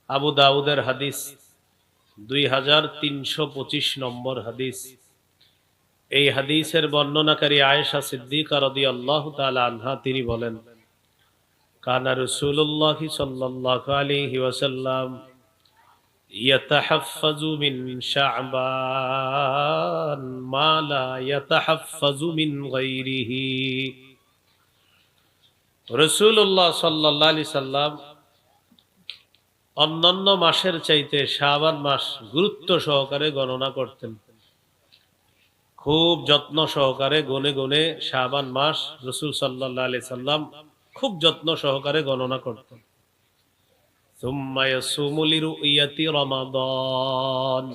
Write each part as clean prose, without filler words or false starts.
আবু দাউদের হাদিস 2325 নম্বর হাদিস। এই হাদিসের বর্ণনাকারী আয়েশা সিদ্দিকা রাদিয়াল্লাহু তাআলা আনহা তিনি বলেন, কানা রাসূলুল্লাহ সাল্লাল্লাহু আলাইহি ওয়াসাল্লাম ইয়াতাহাফফাজু মিন শাবান মা লা ইয়াতাহাফফাজু মিন গায়রিহি। রাসূলুল্লাহ সাল্লাল্লাহু আলাইহি সাল্লাম অন্যান্য মাসের চাইতে শাবান মাস গুরুত্ব সহকারে গণনা করতেন। খুব যত্ন সহকারে গনে গনে শাবান মাস রাসূল সাল্লাল্লাহু আলাইহি সাল্লাম খুব যত্ন সহকারে গণনা করতেন। সুম্মা ইয়াসুমু লিরুইয়াতি রমাদান,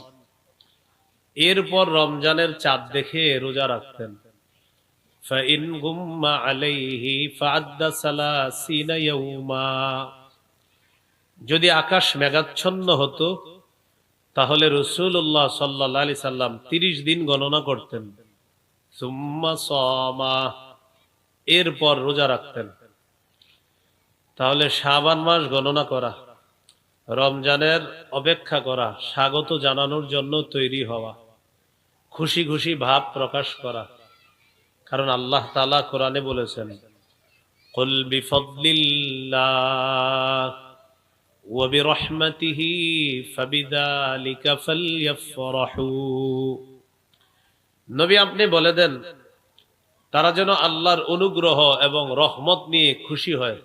এরপর রমজানের চাঁদ দেখে রোজা রাখতেন। ফাইন গুম্মা আলাইহি ফাআদ্দা সালাসিনা ইয়াউমা, যদি আকাশ মেঘাচ্ছন্ন হতো তাহলে রাসূলুল্লাহ সাল্লাল্লাহু আলাইহি সাল্লাম 30 দিন গণনা করতেন। সুম্মা সামা, এরপর রোজা রাখতেন। তাহলে শাবান মাস গণনা করা, রমজানের অপেক্ষা করা, স্বাগত জানানোর জন্য তৈরি হওয়া, খুশি খুশি ভাব প্রকাশ করা। কারণ আল্লাহ তাআলা কোরআনে বলেছেন, কুল বিফাদলিল্লাহ ওয়া বিরহমাতিহি ফাবিযালিকা ফালইফরাহু। নবী আপনি বলে দেন, তারা যেন আল্লাহর অনুগ্রহ এবং রহমত নিয়ে খুশি হয়।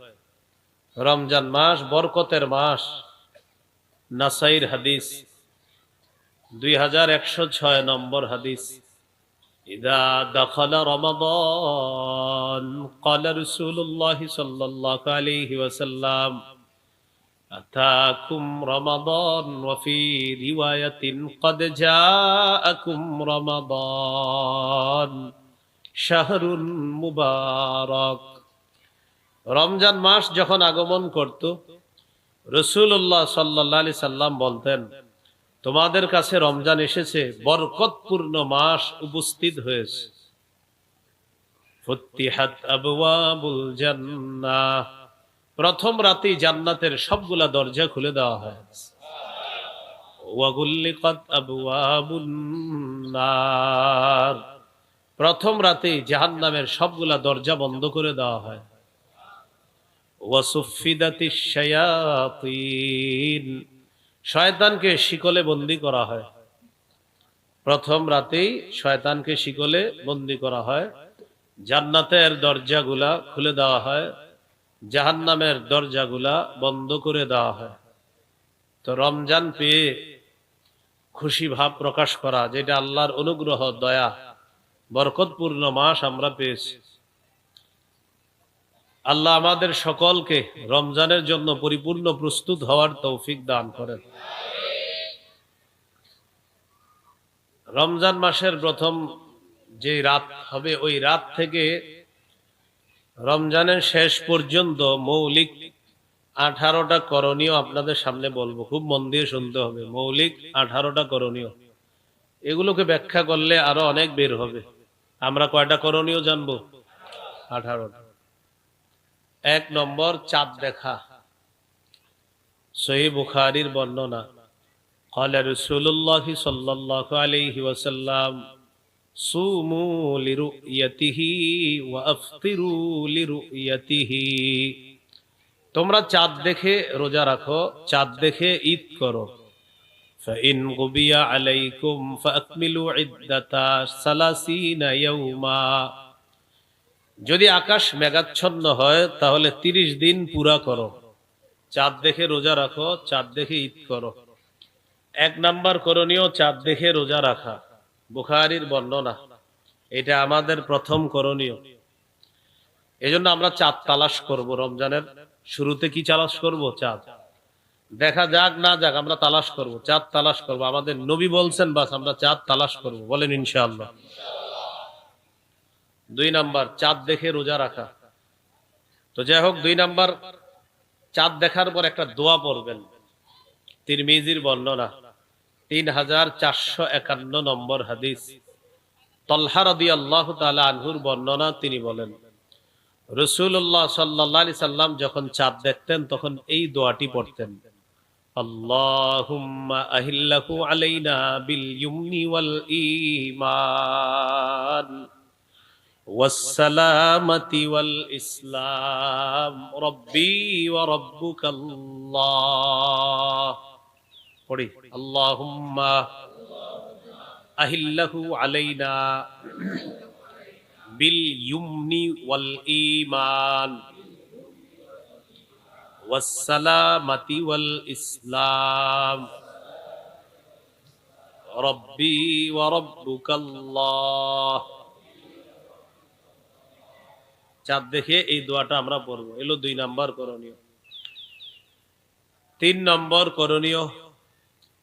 রমজান মাস বরকতের মাস। নাসাইর হাদিস 2106 নম্বর হাদিস। ইদা দাখালা রমাদান ক্বালা রাসূলুল্লাহ সাল্লাল্লাহু আলাইহি ওয়াসাল্লাম আতাকুম রমাদান ওয়া ফি রিওয়ায়াতিন ক্বাদ জাআকুম রমাদান শাহরুন মুবারাক। রমজান মাস যখন আগমন করত, রাসূলুল্লাহ সাল্লাল্লাহু আলাইহি সাল্লাম বলতেন, তোমাদের কাছে রমজান এসেছে, বরকতপূর্ণ মাস উপস্থিত হয়েছে। ফুতিহাত আবওয়াবুল জান্নাহ, প্রথম রাতেই জান্নাতের সবগুলা দরজা খুলে দেওয়া হয়। ওয়া গুল্লিকাত আবওয়াবুন নার, প্রথম রাতেই জাহান্নামের সবগুলা দরজা বন্ধ করে দেওয়া হয়। ওয়াসুফিদাতিশ শায়াতিন, শয়তানকে শিকলে বন্দী করা হয়। প্রথম রাতেই শয়তানকে শিকলে বন্দী করা হয়। জান্নাতের দরজাগুলা খুলে দেওয়া হয়, জাহান্নামের দরজাগুলা বন্ধ করে দেওয়া হয়। তো রমজান পেয়ে খুশি ভাব প্রকাশ করা, যেটা আল্লাহর অনুগ্রহ, দয়া, বরকতপূর্ণ মাস আমরা পেয়েছি। আল্লাহ আমাদের সকলকে রমজানের জন্য পরিপূর্ণ প্রস্তুত হওয়ার তৌফিক দান করেন। রমজান মাসের প্রথম যে রাত হবে, ওই রাত থেকে রমজানের শেষ পর্যন্ত মৌলিক 18টা করণীয় আপনাদের সামনে বলবো। খুব মন দিয়ে শুনতে হবে। মৌলিক 18টা করণীয়, এগুলোকে ব্যাখ্যা করলে আরো অনেক বের হবে। আমরা কয়টা করণীয় জানবো? 18টা। 1 নম্বর, চাঁদ দেখা। সহিহ বুখারীর বর্ণনা, ক্বালা রাসূলুল্লাহ সাল্লাল্লাহু আলাইহি ওয়াসাল্লাম সুমু লিরুয়াতিহি ওয়া আফতিরু লিরুয়াতিহি, তোমরা চাঁদ দেখে রোজা রাখো, চাঁদ দেখে ঈদ করো। ফাইন গুবিয়া আলাইকুম ফাআকমিলু ইদ্দাতা সালাসিনা ইয়াউমা, যদি আকাশ মেঘাচ্ছন্ন হয় তাহলে 30 দিন পুরা করো। চাঁদ দেখে রোজা রাখো, চাঁদ দেখে ঈদ করো। 1 নাম্বার করণীয় চাঁদ দেখে রোজা রাখা, বুখারীর বর্ণনা। এটা আমাদের প্রথম করণীয়। এজন্য আমরা চাঁদ তালাশ করব। রমজানের শুরুতে কি তালাশ করব? চাঁদ। দেখা যাক না যাক, আমরা তালাশ করব, চাঁদ তালাশ করব। আমাদের নবী বলছেন, বাস আমরা চাঁদ তালাশ করব। বলেন ইনশাআল্লাহ। 2 নাম্বার, চাঁদ দেখে রোজা রাখা। তো যাই হোক, 2 নাম্বার, চাঁদ দেখার পর একটা দোয়া পড়বেন। তিরমিজির বর্ণনা, 3451 নম্বর হাদিস। তালহা রাদিয়াল্লাহু তাআলা আনহুর বর্ণনা, তিনি বলেন, রাসূলুল্লাহ সাল্লাল্লাহু আলাইহি সাল্লাম যখন চাঁদ দেখতেন তখন এই দোয়াটি পড়তেন, আল্লাহুম্মা আহিল্লাহু আলাইনা বিল ইয়ুমনি ওয়াল ঈমান ওয়াসসালামাতি ওয়াল ইসলাম রব্বি ওয়া রাব্বুকাল্লাহ। পড়ি আল্লাহুম্মা আহিল্লাহু আলাইনা বিল ইয়ুমনি ওয়াল ঈমান ওয়াসসালামাতি ওয়াল ইসলাম রব্বি ওয়া রাব্বুকাল্লাহ। চাঁদ দেখে এই দোয়াটা আমরা পড়বো। এলো 2 নম্বর করণীয়। 3 নম্বর করণীয়,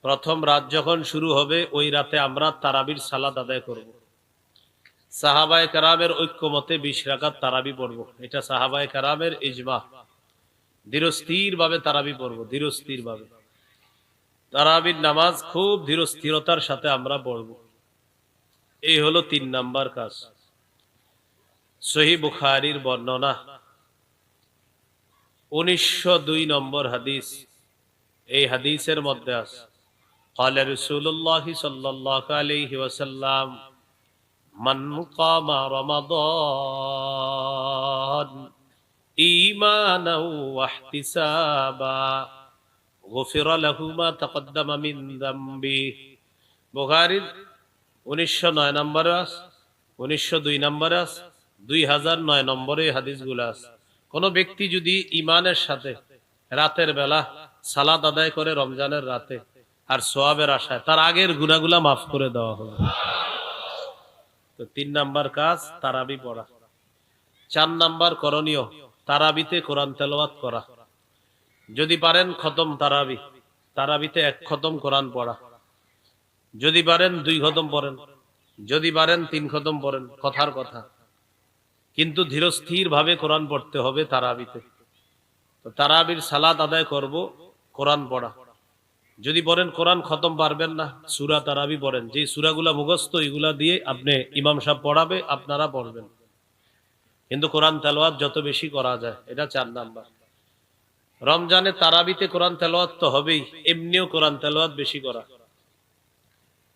প্রথম রাত যখন শুরু হবে ওই রাতে আমরা তারাবির সালাত আদায় করব। সাহাবায়ে কেরামের ঐক্যমতে 20 রাকাত তারাবি পড়ব। এটা সাহাবায়ে কেরামের ইজমা। ধীরস্থির ভাবে তারাবি পড়ব, ধীরস্থির ভাবে। তারাবির নামাজ খুব ধীরস্থিরতার সাথে আমরা পড়ব। এই হলো 3 নম্বর কাজ। সহিহ বুখারীর বর্ণনা 1902 নম্বর হাদিস। এই হাদিসের মধ্যে আছে قال رسول الله صلى الله عليه وسلم من قام رمضان إيمانا واحتسابا غفر له ما تقدم من ذنبه। বুখারীর 1909 নম্বর আছে, 1902 নম্বর আছে, 2009 নম্বরে হাদিসগুলো আছে। কোন ব্যক্তি যদি ঈমানের সাথে রাতের বেলা সালাত আদায় করে রমজানের রাতে আর সওয়াবের আশায়, তার আগের গুনাহগুলা মাফ করে দেওয়া হবে। তো 3 নাম্বার কাজ তারাবি পড়া। 4 নাম্বার করণীয়, তারাবিতে কোরআন তেলাওয়াত করা। যদি পারেন খতম তারাবি, তারাবিতে 1 খতম কোরআন পড়া। যদি পারেন 2 খতম পড়েন, যদি পারেন 3 খতম পড়েন, কথার কথা। কিন্তু ধীরস্থির ভাবে কোরআন পড়তে হবে তারাবিতে। তো তারাবির সালাত আদায় করব, কোরআন পড়া। যদি পড়েন কোরআন খতম পারবেন না, সূরা তারাবি পড়েন। যে সূরাগুলা মুখস্থ এগুলা দিয়ে আপনি ইমাম সাহেব পড়াবে, আপনারা পড়বেন। কিন্তু কোরআন তেলাওয়াত যত বেশি করা যায়, এটা 4 নাম্বার। রমজানে তারাবিতে কোরআন তেলাওয়াত তো হবেই, এমনিও কোরআন তেলাওয়াত বেশি করা।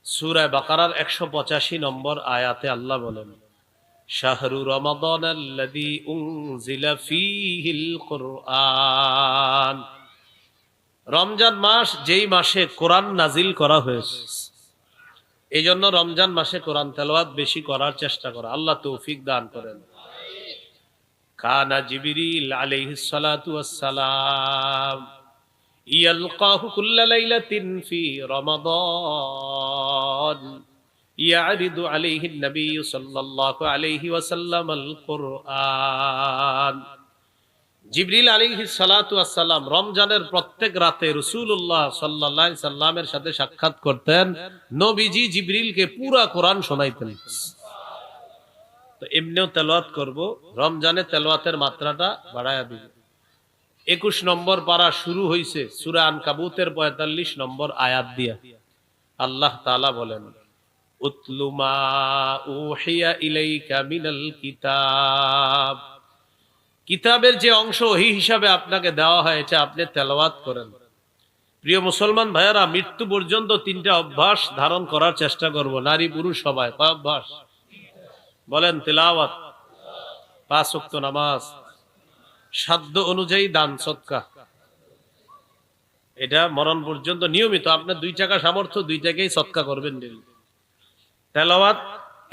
সূরা বাকারার 185 নম্বর আয়াতে আল্লাহ বলেন, শাহরু রমাদানাল্লাযী উনজিলা ফীহিল কুরআন। রমজান মাস যেই মাসে কোরআন নাজিল করা হয়েছে, এই জন্য রমজান মাসে কোরআন তেলাওয়াত বেশি করার চেষ্টা করা। আল্লাহ তৌফিক দান করেন। কানা জিবরিল আলাইহিস সালাতু ওয়াস সালাম ইয়ালকাহু কুল্লা লাইলাতিন ফি রমাদান ইয়ারিদু আলাইহিন নবী সাল্লাল্লাহু আলাইহি ওয়াসাল্লাম আল কুরআন। জিবরিল আলাইহিস সালাতু ওয়াস সালাম রমজানের প্রত্যেক রাতে রাসূলুল্লাহ সাল্লাল্লাহু আলাইহি সাল্লামের সাথে সাক্ষাৎ করতেন। নবীজি জিবরিলকে পুরা কোরআন শোনাইতেন। তো এমনিও তেলাওয়াত করব, রমজানে তেলাওয়াতের মাত্রাটা বাড়ায়া দিব। 21 নম্বর পারা শুরু হইছে সূরা আনকাবুতের 45 নম্বর আয়াত দিয়া। আল্লাহ তাআলা বলেন, উতলু মা উহিয়া ইলাইকা মিনাল কিতাব। কিতাবের যে অংশ ওহী হিসাবে আপনাকে দেওয়া হয়, এটা আপনি তেলাওয়াত করেন। প্রিয় মুসলমান ভাইয়েরা, মৃত্যু পর্যন্ত 3টা অভ্যাস ধারণ করার চেষ্টা করব, নারী পুরুষ সবাই। কয় অভ্যাস বলেন? তেলাওয়াত, 5 ওয়াক্ত নামাজ, সাধ্য অনুযায়ী দান সদকা। এটা মরণ পর্যন্ত নিয়মিত। আপনার 2 টাকা সামর্থ্য, 2 টাকাই সদকা করবেন। তেলাওয়াত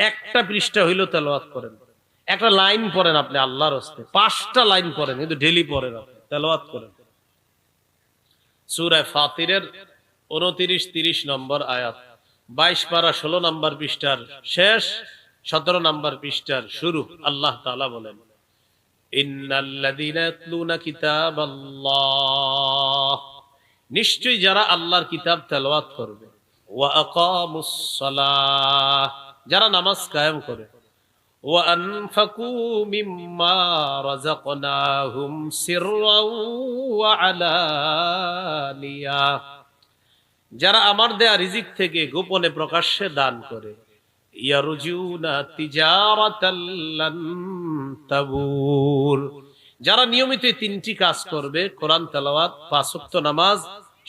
1টা পৃষ্ঠা হইলো তেলাওয়াত করেন। 1টা লাইন পড়েন আপনি আল্লাহর রাস্তে, 5টা লাইন পড়েন, কিন্তু ডেইলি পড়েন, আপনি তেলাওয়াত করেন। সূরা ফাতিরের 29-30 নম্বর আয়াত, 22 পারা 16 নম্বর পৃষ্ঠার শেষ, 17 নম্বর পৃষ্ঠার শুরু। আল্লাহ তাআলা বলেন, ইন্নাল্লাযীনা ইয়াতলুনা কিতাবাল্লাহ, নিশ্চয়ই যারা আল্লাহর কিতাব তেলাওয়াত করবে, ওয়া আকামুস সালাহ, যারা নামাজ কায়েম করে, ওয়া আনফাকু মিম্মা রাযাকনাহুম সিররাও ওয়া আলানিয়া, যারা আমার দেয়া রিজিক থেকে গোপনে প্রকাশ্যে দান করে, ইয়ারজুনা তিজারাতাল লান তাবুর, যারা নিয়মিত 3টি কাজ করবে, কোরআন তেলাওয়াত, 5 ওয়াক্ত নামাজ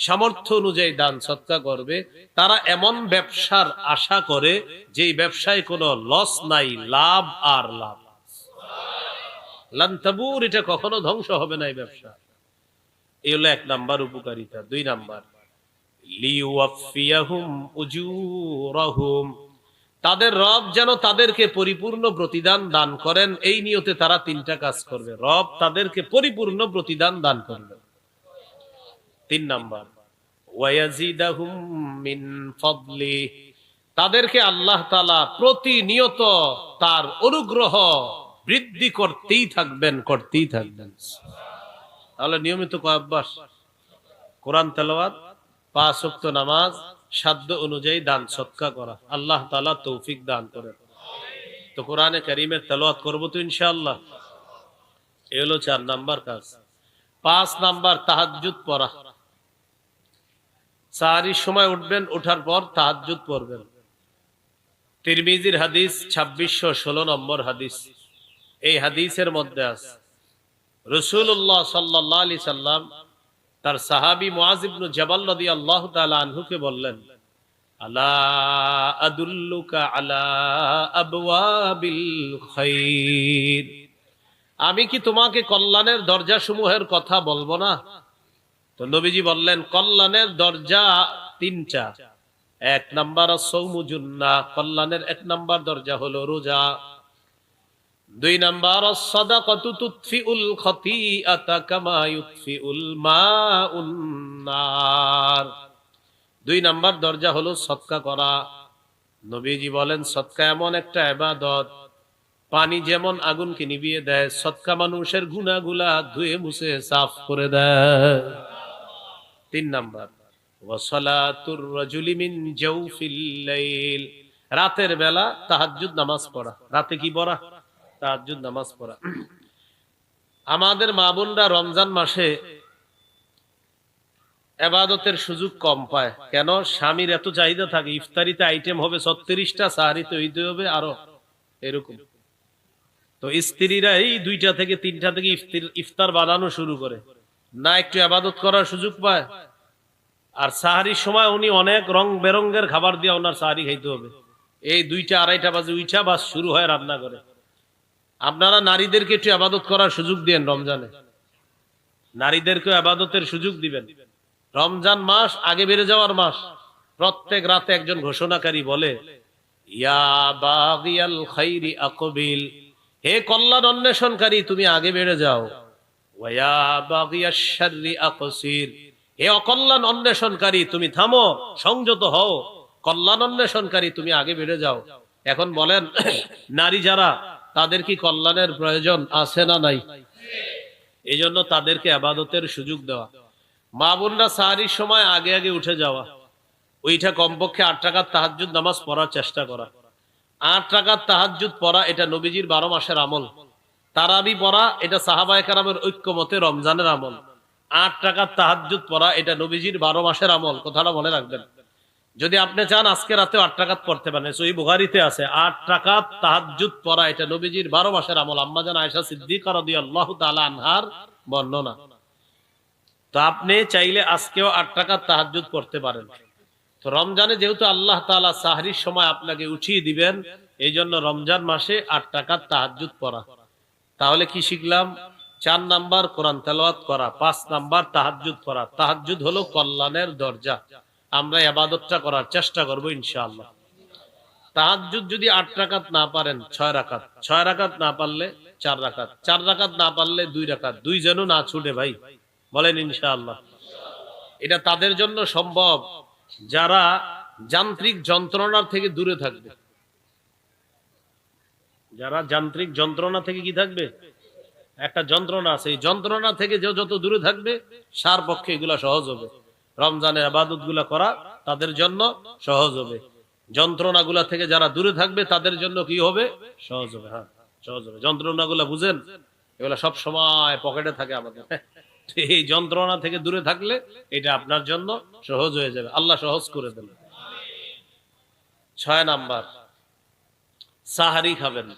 সামর্থ্য অনুযায়ী দান সৎকা করবে, তারা এমন ব্যবসার আশা করে যেই ব্যবসায় কোনো লস নাই, লাভ আর লাভ। লান তাবুর, এটা কখনো ধ্বংস হবে না এই ব্যবসা। এই হলো 1 নাম্বার উপকারিতা। 2 নাম্বার, লিওয়াফিয়াহুম উজুরাহুম, তাদের রব যেন তাদেরকে পরিপূর্ণ প্রতিদান দান করেন, এই নিয়তে তারা 3টা কাজ করবে। রব তাদেরকে পরিপূর্ণ প্রতিদান দান করবে। 3 নাম্বার, ওয়ায়াজিদাহুম মিন ফাদলি, তাদেরকে আল্লাহ তাআলা প্রতিনিয়ত তার অনুগ্রহ বৃদ্ধি করতেই থাকবেন, করতেই থাকবেন। তাহলে নিয়মিত কয় অভ্যাস? কোরআন তেলাওয়াত, 5 ওয়াক্ত নামাজ, সাধ্য অনুযায়ী দান সৎকা করা। আল্লাহ তাআলা তৌফিক দান করেন। তো কোরআনে কারীমের তেলাওয়াত করব তো ইনশাআল্লাহ। এই হলো 4 নাম্বার কাজ। 5 নাম্বার, তাহাজ্জুদ পড়া। সাহরির সময় উঠবেন, ওঠার পর তাহাজ্জুদ পড়বেন। তিরমিজির হাদিস 2616 নম্বর হাদিস। এই হাদিসের মধ্যে আছে রাসূলুল্লাহ সাল্লাল্লাহু আলাইহি সাল্লাম তার সাহাবী মুআয ইবনে জাবাল রাদিয়াল্লাহু তাআলা আনহুকে বললেন, আলা আদুল্লুকা আলা আবওয়াবিল খাইর, আমি কি তোমাকে কল্যাণের দরজা সমূহের কথা বলবো না? তো নবীজি বললেন, কল্যাণের দরজা 3টা। 1 নাম্বার আস-সাওমু জুন্নাহ, কল্যাণের 1 নাম্বার দরজা হলো রোজা। 2 নাম্বার আস-সাদাকাতু তুতফিউল খাতিআতা কামা ইউতফিউল মাউন নার, 2 নাম্বার দরজা হলো সদকা করা। নবীজি বলেন, সদকা এমন একটা ইবাদত, পানি যেমন আগুনকে নিভিয়ে দেয়, সদকা মানুষের গুনাহগুলা ধুয়ে মুছে সাফ করে দেয়। 3 নাম্বার, ওয়াসালাতুর রাজুলি মিন জাওফিল লাইল, রাতের বেলা তাহাজ্জুদ নামাজ পড়া। রাতে কি পড়া? তাহাজ্জুদ নামাজ পড়া। আমাদের মা বোনরা রমজান মাসে ইবাদতের সুযোগ কম পায়। কেন? স্বামীর এত চাহিদা থাকে, ইফতারিতে আইটেম হবে 36টা, সাহরিতে হইতে হবে আরো এরকম। তো স্ত্রীরা এই 2টা থেকে 3টা থেকে ইফতার বানানো শুরু করে, না একটু ইবাদত করার সুযোগ পায়। আর সাহারির সময় উনি অনেক রং বেরঙ্গের খাবার দিয়ে ওনার সাহারি খাইতে হবে। এই 2টা 2:30 বাজে উঠা বাস শুরু হয় রান্না করে। আপনারা নারীদেরকে একটু ইবাদত করার সুযোগ দেন রমজানে, নারীদেরকে ইবাদতের সুযোগ দিবেন। রমজান মাস আগে বেড়ে যাওয়ার মাস। প্রত্যেক রাতে একজন ঘোষণাকারী বলে, ইয়া বাগিয়াল খাইরি আকবিল, হে কল্যাণ অন্বেষণকারী তুমি আগে বেড়ে যাও। ওয়া বাগিয়াশ শাররি আকসির, হে অকল্যাণ অন্বেষণকারী তুমি থামো, সংযত হও। কল্যাণ অন্বেষণকারী তুমি আগে বেড়ে যাও। এখন বলেন, নারী যারা, তাদের কি কল্যাণের প্রয়োজন আছে না নাই? এই জন্য তাদেরকে ইবাদতের সুযোগ দেওয়া। মা বোনরা সাহরির সময় আগে আগে উঠে যাওয়া, ওইটা কমপক্ষে 8 রাকাত তাহাজ্জুদ নামাজ পড়ার চেষ্টা করা। 8 রাকাত তাহাজ্জুদ পড়া এটা নবীজির 12 মাসের আমল। তারাবি পড়া এটা সাহাবায়ে কেরামের ঐক্যমতে রমজানের আমল। 8 রাকাত তাহাজ্জুদ পড়া এটা নবীজির 12 মাসের আমল। কথাটা মনে রাখবেন। যদি আপনি চান আজকে রাতে 8 রাকাত পড়তে পারেন, সহিহ বুখারীতে আছে 8 রাকাত তাহাজ্জুদ পড়া এটা নবীজির 12 মাসের আমল। আম্মা জান আয়েশা সিদ্দিকা রাদিয়াল্লাহু তাআলা আনহার বর্ণনা। তো আপনি চাইলে আজকেও 8 রাকাত তাহাজ্জুদ পড়তে পারেন। তো রমজানে যেহেতু আল্লাহ তাআলা সাহরির সময় আপনাকে উঠিয়ে দিবেন, এই জন্য রমজান মাসে 8 রাকাত তাহাজ্জুদ পড়া। তাহলে কি শিখলাম? 4 নাম্বার কোরআন তেলাওয়াত করা, 5 নাম্বার তাহাজ্জুদ পড়া। তাহাজ্জুদ হলো কল্যাণের দরজা। আমরা ইবাদতটা করার চেষ্টা করব ইনশাআল্লাহ। তাহাজ্জুদ যদি 8 রাকাত না পারেন 6 রাকাত, 6 রাকাত না পারলে 4 রাকাত, 4 রাকাত না পারলে 2 রাকাত, 2 যেন না ছুটে ভাই, বলেন ইনশাআল্লাহ। এটা তাদের জন্য সম্ভব যারা যান্ত্রিক যন্ত্রণার থেকে দূরে থাকবে। যারা যান্ত্রিক যন্ত্রণা থেকে কি থাকবে? একটা যন্ত্রণা আছে, এই যন্ত্রণা থেকে যে যত দূরে থাকবে সার পক্ষে এগুলা সহজ হবে। রমজানের ইবাদত গুলা করা তাদের জন্য সহজ হবে। যন্ত্রণাগুলা থেকে যারা দূরে থাকবে তাদের জন্য কি হবে? সহজ হবে। হ্যাঁ, সহজ হবে। যন্ত্রণাগুলা বুঝেন, এগুলা সব সময় পকেটে থাকে আমাদের। এই যন্ত্রণা থেকে দূরে থাকলে এটা আপনার জন্য সহজ হয়ে যাবে। আল্লাহ সহজ করে দেন। 6 নাম্বার, সাহারি খাবেন।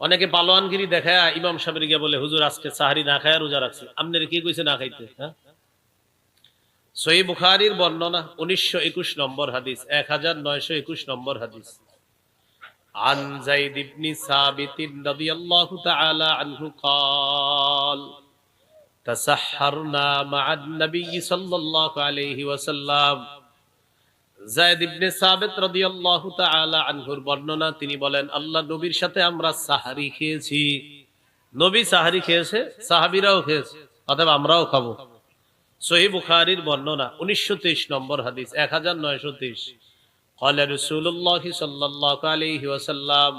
অনেকে পালোয়ানগিরি দেখায় ইমাম সাহেবের গিয়ে বলে, হুজুর আজকে সাহারি না খায় রোজা রাখছি। আপনার কি কইছে না খাইতে? হ্যাঁ, সহিহ বুখারীর বর্ণনা 1921 নম্বর হাদিস, 1921 নম্বর হাদিস। عن زيد بن ثابت رضي الله تعالى عنه قال تسحرنا مع النبي صلى الله عليه وسلم। যায়েদ ইবনে সাবিত রাদিয়াল্লাহু তাআলা আনহুর বর্ণনা, তিনি বলেন আল্লাহ নবীর সাথে আমরা সাহারি খেয়েছি। নবী সাহারি খেয়েছে, সাহাবীরাও খেয়েছে, অতএব আমরাও খাবো। সহিহ বুখারীর বর্ণনা 1923 নম্বর হাদিস, 1923। قال رسول الله صلى الله عليه وسلم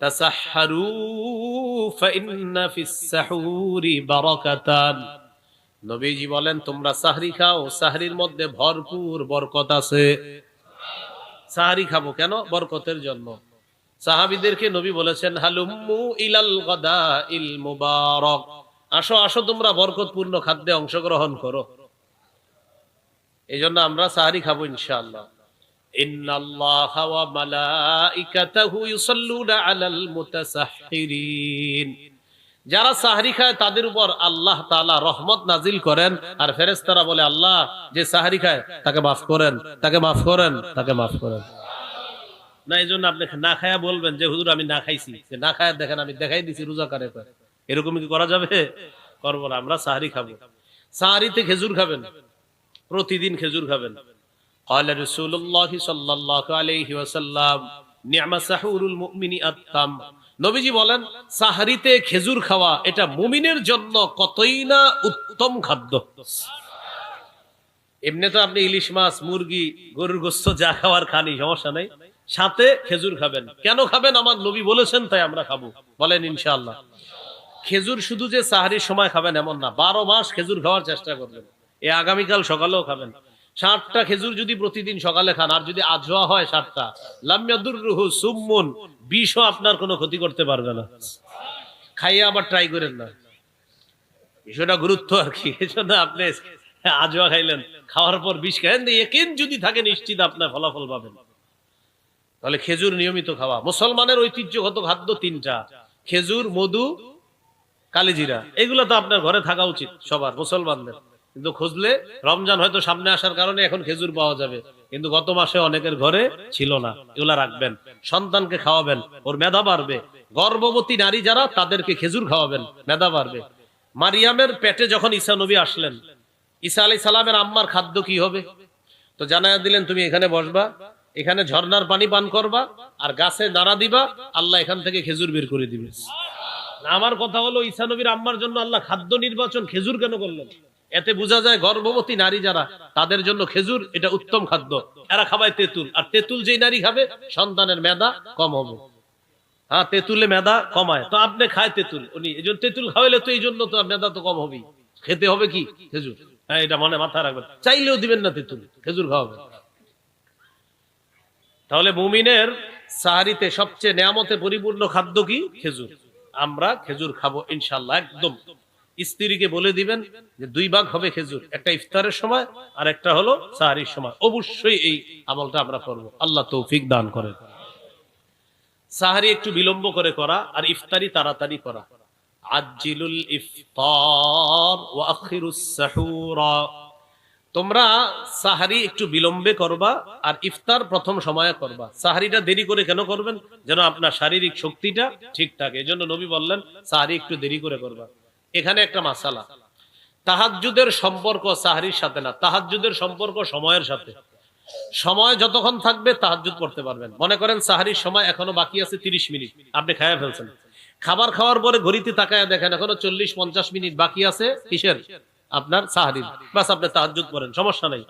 تسحروا فإن في السحور بركة। নবীজি বলেন তোমরা সাহরি খাও, সাহরির মধ্যে ভরপুর বরকত আছে। সাহরি খাবো কেন? বরকতের জন্য। সাহাবীদেরকে নবী বলেছেন হালুম্মু ইলাল গাদাইল মুবারাক, আসো আসো তোমরা বরকতপূর্ণ খাদ্যে অংশগ্রহণ করো। এইজন্য আমরা সাহরি খাবো ইনশাআল্লাহ। ইন্নাল্লাহা ওয়া মালাইকাতাহু ইউসাল্লুনা আলাল মুতাসাহহিরিন, যারা সাহরি খায় তাদের উপর আল্লাহ তাআলা রহমত নাজিল করেন, আর ফেরেশতারা বলে আল্লাহ যে সাহরি খায় তাকে মাফ করেন, তাকে মাফ করেন, তাকে মাফ করেন। না, এইজন্য আপনি না খায়া বলবেন যে হুজুর আমি না খাইছি, যে না খায়া দেখেন আমি দেখাই দিছি রোজা করে, এরকম কি করা যাবে? করবো না। আমরা সাহরি খাবো। সাহরিতে খেজুর খাবেন, প্রতিদিন খেজুর খাবেন। قال رسول الله صلى الله عليه وسلم نعم سحور المؤمن التمر। নবীজি বলেন সাহরিতে খেজুর খাওয়া এটা মুমিনের জন্য কতই না উত্তম খাদ্য। এমনি তো আপনি ইলিশ মাছ, মুরগি, গরুর গোশত যা খাওয়ার খানি, সমস্যা নাই, সাথে খেজুর খাবেন। কেন খাবেন? আমার নবী বলেছেন তাই আমরা খাবো। বলেন ইনশাআল্লাহ। খেজুর শুধু যে সাহরির সময় খাবেন এমন না, 12 মাস খেজুর খাওয়ার চেষ্টা করবেন। এই আগামীকাল সকালেও খাবেন। 60টা খেজুর যদি প্রতিদিন সকালে খান, আর যদি আজওয়া হয় 60টা, লাম ইয়াদুররুহু সুম্মুন, বিষও আপনার কোনো ক্ষতি করতে পারবে না। খাইয়ে আবার ট্রাই করেন না, বিষয়টা গুরুত্ব আর কি। এজন্য আপনি আজওয়া খাইলেন, খাওয়ার পর বিষ খাইলেন, ইয়াকিন যদি থাকে নিশ্চিত আপনার ফলাফল পাবেন। তাহলে খেজুর নিয়মিত খাওয়া। মুসলমানের ঐতিহ্যগত খাদ্য 3টা, খেজুর, মধু, কালিজিরা। এগুলো তো আপনার ঘরে থাকা উচিত সবার মুসলমানদের। কিন্তু খুঁজলে রমজান হয়তো সামনে আসার কারণে এখন খেজুর পাওয়া যাবে, কিন্তু গত মাসে অনেকের ঘরে ছিল না। এগুলা রাখবেন, সন্তানকে খাওয়াবেন, ওর মেধা বাড়বে। গর্ভবতী নারী যারা, তাদেরকে খেজুর খাওয়াবেন, মেধা বাড়বে। মারিয়ামের পেটে যখন ঈসা নবী আসলেন, ঈসা আলাইহিস সালামের আম্মার খাদ্য কি হবে? তো জানায়া দিলেন তুমি এখানে বসবা, এখানে ঝর্ণার পানি পান করবা, আর গাছে নাড়া দিবা, আল্লাহ এখান থেকে খেজুর বের করে দিবে। আমার কথা হলো ঈসা নবীর আম্মার জন্য আল্লাহ খাদ্য নির্বাচন খেজুর কেন করলেন? এতে বোঝা যায় গর্ভবতী নারী যারা, তাদের জন্য খেজুর এটা উত্তম খাদ্য। এরা খাবায় তেঁতুল, আর তেঁতুল যেই নারী খাবে সন্তানের মেধা কম হবে। হ্যাঁ, তেঁতুলে মেধা কমায়, তো আপনি খায় তেঁতুল, উনি এই জন্য তেঁতুল খাওয়াইলে তো এই জন্য তো মেধা তো কম হবেই। খেতে হবে কি? খেজুর। হ্যাঁ, এটা মনে মাথায় রাখবেন। চাইলেও দিবেন না তেঁতুল, খেজুর খাওয়াবেন। তাহলে মুমিনের সাহারিতে সবচেয়ে নেয়ামতে পরিপূর্ণ খাদ্য কি? খেজুর। আমরা খেজুর খাবো ইনশাআল্লাহ। একদম স্ত্রীকে বলে দিবেন যে 2 ভাগ হবে খেজুর, একটা ইফতারের সময় আর একটা হলো সাহারির সময়। অবশ্যই এই আমলটা আমরা করব। আল্লাহ তৌফিক দান করেন। সাহারি একটু বিলম্ব করে করা, আর ইফতারি তাড়াতাড়ি করা। আজ্জিলুল ইফতার ওয়া আখিরুস সাহুরা, তোমরা সাহারি একটু বিলম্বে করবা, আর ইফতার প্রথম সময়ে করবা। সাহারিটা দেরি করে কেন করবেন? যেন আপনার শারীরিক শক্তিটা ঠিক থাকে। এজন্য নবী বললেন সাহারি একটু দেরি করে করবা। এখানে একটা মাসালা, তাহাজ্জুদের সম্পর্ক সাহারির সাথে না, তাহাজ্জুদের সম্পর্ক সময়ের সাথে। সময় যতক্ষণ থাকবে তাহাজ্জুদ পড়তে পারবেন। মনে করেন সাহারির সময় এখনো বাকি আছে 30 মিনিট, আপনি খায়া ফেলছেন। খাবার খাওয়ার পরে ঘড়িতে তাকায় দেখেন এখনো 40-50 মিনিট বাকি আছে কিসের? আপনার সাহারির। বাস আপনি তাহাজ্জুদ পড়েন, সমস্যা নেই।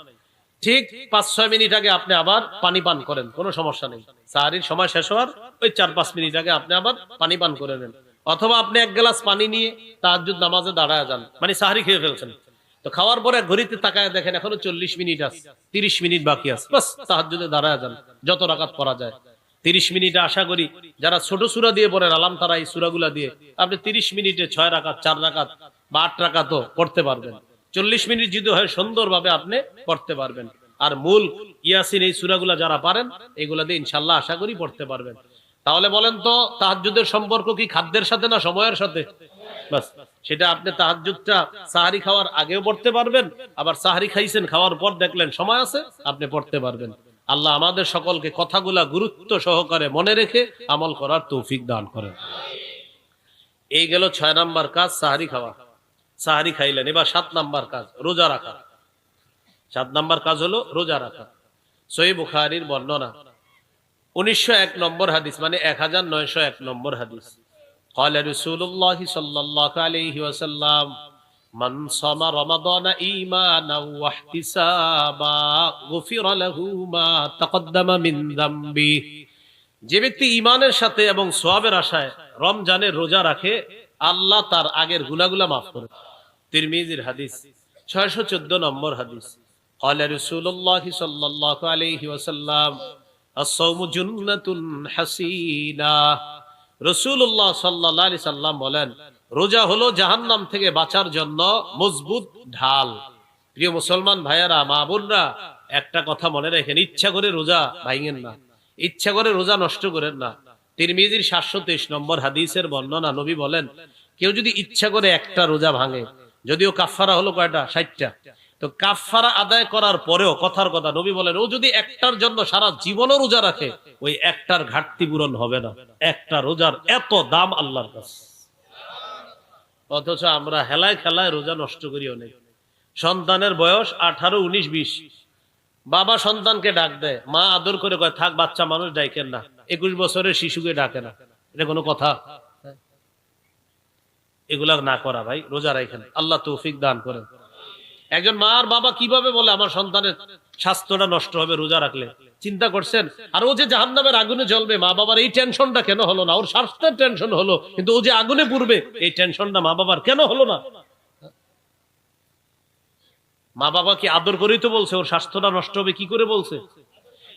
ঠিক 5-6 মিনিট আগে আপনি আবার পানি পান করেন, কোনো সমস্যা নেই। সাহারির সময় শেষ হওয়ার ওই 4-5 মিনিট আগে আপনি আবার পানি পান করে নেন। অথবা আপনি 1 গ্লাস পানি নিয়ে তাহাজ্জুদ নামাজে দাঁড়ায় যান, মানে সাহারি খেয়ে ফেলছেন। তো খাওয়ার পরে ঘড়িতে তাকায় দেখেন এখনো 40 মিনিট আছে, 30 মিনিট বাকি আছে, বাস তাহাজ্জুদে দাঁড়ায় যান, যত রাকাত পড়া যায়। 30 মিনিটে আশা করি যারা ছোট সূরা দিয়ে পড়েন, আলাম তারা এই সূরাগুলা দিয়ে আপনি 30 মিনিটে 6 রাকাত, 4 রাকাত বা 8 রাকাতও পড়তে পারবেন। 40 মিনিট যদি হয় সুন্দরভাবে আপনি পড়তে পারবেন। আর মূল ইয়াসিন এই সূরাগুলা যারা পারেন, এগুলা দিয়ে ইনশাআল্লাহ আশা করি পড়তে পারবেন। তাহলে বলেন তো তাহাজ্জুদের সম্পর্ক কি খাদ্যের সাথে না সময়ের সাথে? বাস সেটা আপনি তাহাজ্জুদটা সাহারি খাওয়ার আগেও পড়তে পারবেন, আবার সাহারি খাইছেন খাওয়ার পর দেখলেন সময় আছে, আপনি পড়তে পারবেন। আল্লাহ আমাদের সকলকে কথাগুলা গুরুত্ব সহকারে মনে রেখে আমল করার তৌফিক দান করেন। এই গেল 6 নাম্বার কাজ, সাহারি খাওয়া। সাহারি খাইলেন, এবার 7 নাম্বার কাজ রোজা রাখা। 7 নাম্বার কাজ হলো রোজা রাখা। সহিহ বুখারীর বর্ণনা 1901 নম্বর হাদিস, মানে 1901 নম্বর হাদিস। قال رسول الله صلى الله عليه وسلم من صام رمضان إيمانا واحتسابا غفر له ما تقدم من ذنبه। যে ব্যক্তি ঈমানের সাথে এবং সওয়াবের আশায় রমজানের রোজা রাখে, আল্লাহ তার আগের গুনাহগুলো মাফ করে। তিরমিজির হাদিস 614 নম্বর হাদিস। قال رسول الله صلى الله عليه وسلم الصوم جنة حسينة। রাসূলুল্লাহ সাল্লাল্লাহু আলাইহি সাল্লাম বলেন, রোজা হলো জাহান্নাম থেকে বাঁচার জন্য মজবুত ঢাল। প্রিয় মুসলমান ভাইয়েরা, মা বোনরা, একটা কথা মনে রাখেন, ইচ্ছা করে রোজা ভাঙেন না, ইচ্ছা করে রোজা নষ্ট করেন না। তিরমিজির 723 নম্বর হাদিসের বর্ণনা, নবী বলেন, কেউ যদি ইচ্ছা করে একটা রোজা ভাঙে, যদিও কাফফারা হলো কয়টা? 60টা। তো কাফফারা আদায় করার পরেও কথার কথা, নবী বলেন, ও যদি একটার জন্য সারা জীবনও রোজা রাখে, ওই একটার ঘাটতি পূরণ হবে না। একটা রোজার এত দাম আল্লাহর কাছে। অথচ আমরা হেলায় খেলায় রোজা নষ্ট করি অনেক। সন্তানের বয়স 18, 19, 20, বাবা সন্তানকে ডাক দেয়, মা আদর করে কয়, থাক বাচ্চা মানুষ, ডাকেন না। 21 বছরের শিশুকে ডাকে না, এটা কোনো কথা? এগুলা না করা ভাই, রোজা রাখেন, আল্লাহ তৌফিক দান করেন। একজন মা আর বাবা কিভাবে বলে আমার সন্তানের স্বাস্থ্যটা নষ্ট হবে রোজা রাখলে? চিন্তা করছেন? আর ও যে জাহান্নামের আগুনে জ্বলবে, মা বাবার এই টেনশনটা কেন হলো না? ওর স্বাস্থ্যের টেনশন হলো, কিন্তু ও যে আগুনে পুড়বে এই টেনশনটা মা বাবার কেন হলো না? মা বাবা কি আদর করেই তো বলছে ওর স্বাস্থ্যটা নষ্ট হবে, কি করে বলছে?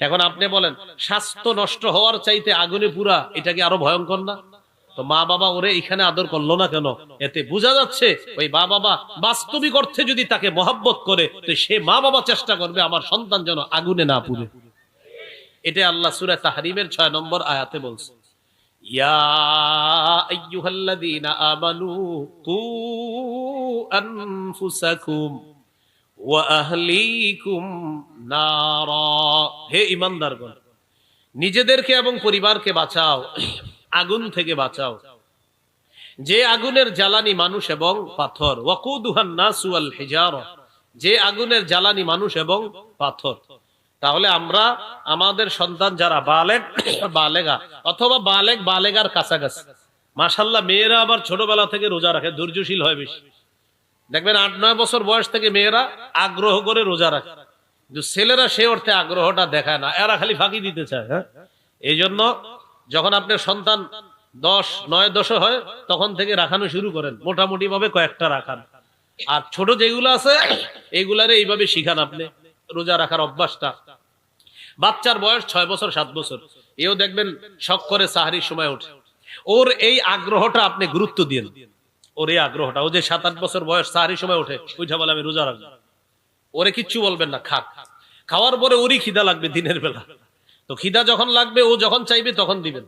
এখন আপনি বলেন, স্বাস্থ্য নষ্ট হওয়ার চাইতে আগুনে পুরা এটা কি আরো ভয়ঙ্কর না? তো মা বাবা ওরে এখানে আদর করলো না কেন? এতে বোঝা যাচ্ছে ওই মা বাবা বাস্তবিক অর্থে যদি তাকে মহব্বত করে, তো সে মা বাবা চেষ্টা করবে আমার সন্তান যেন আগুনে না পুড়ে। এটা আল্লাহ সূরা তাহরিমের 6 নম্বর আয়াতে বলছে, ইয়া আইয়ুহাল্লাযীনা আমানু কু আনফুসাকুম ওয়া আহলিকুম নারা। হে ঈমানদারগণ, নিজেদেরকে এবং পরিবারকে বাঁচাও, আগুন থেকে বাঁচাও, যে আগুনের জ্বালানি মানুষ এবং পাথর। ওয়াকুদুহান নাসু ওয়াল হিজারা, যে আগুনের জ্বালানি মানুষ এবং পাথর। তাহলে আমরা আমাদের সন্তান যারা বালেগ, বালেগা অথবা বালেগ, বালেগার কাছাকাছি, মাশাআল্লাহ মেয়েরা আবার ছোটবেলা থেকে রোজা রাখে, ধৈর্যশীল হয় বেশি। দেখবেন 8-9 বছর বয়স থেকে মেয়েরা আগ্রহ করে রোজা রাখে, কিন্তু ছেলেরা সে অর্থে আগ্রহটা দেখায় না, এরা খালি ফাঁকি দিতে চায়। হ্যাঁ, এই জন্য যখন আপনার সন্তান 10, 9, 10 হয়, তখন থেকে রাখানো শুরু করেন, মোটামুটি ভাবে কয়েকটা রাখান। আর ছোট যেগুলো আছে এইগুলারে এইভাবে শিখান আপনি রোজা রাখার অভ্যাসটা। বাচ্চার বয়স 6 বছর, 7 বছর, এও দেখবেন শখ করে সাহারির সময় ওঠে। ওর এই আগ্রহটা আপনি গুরুত্ব দিন, ওর এই আগ্রহটা, ও যে 7-8 বছর বয়স সাহারির সময় ওঠে, ওইটা বলে আমি রোজা রাখবো, ওরে কিচ্ছু বলবেন না, খাক। খাওয়ার পরে ওরই খিদা লাগবে দিনের বেলা, তো খিদা যখন লাগবে ও যখন চাইবে তখন দিবেন।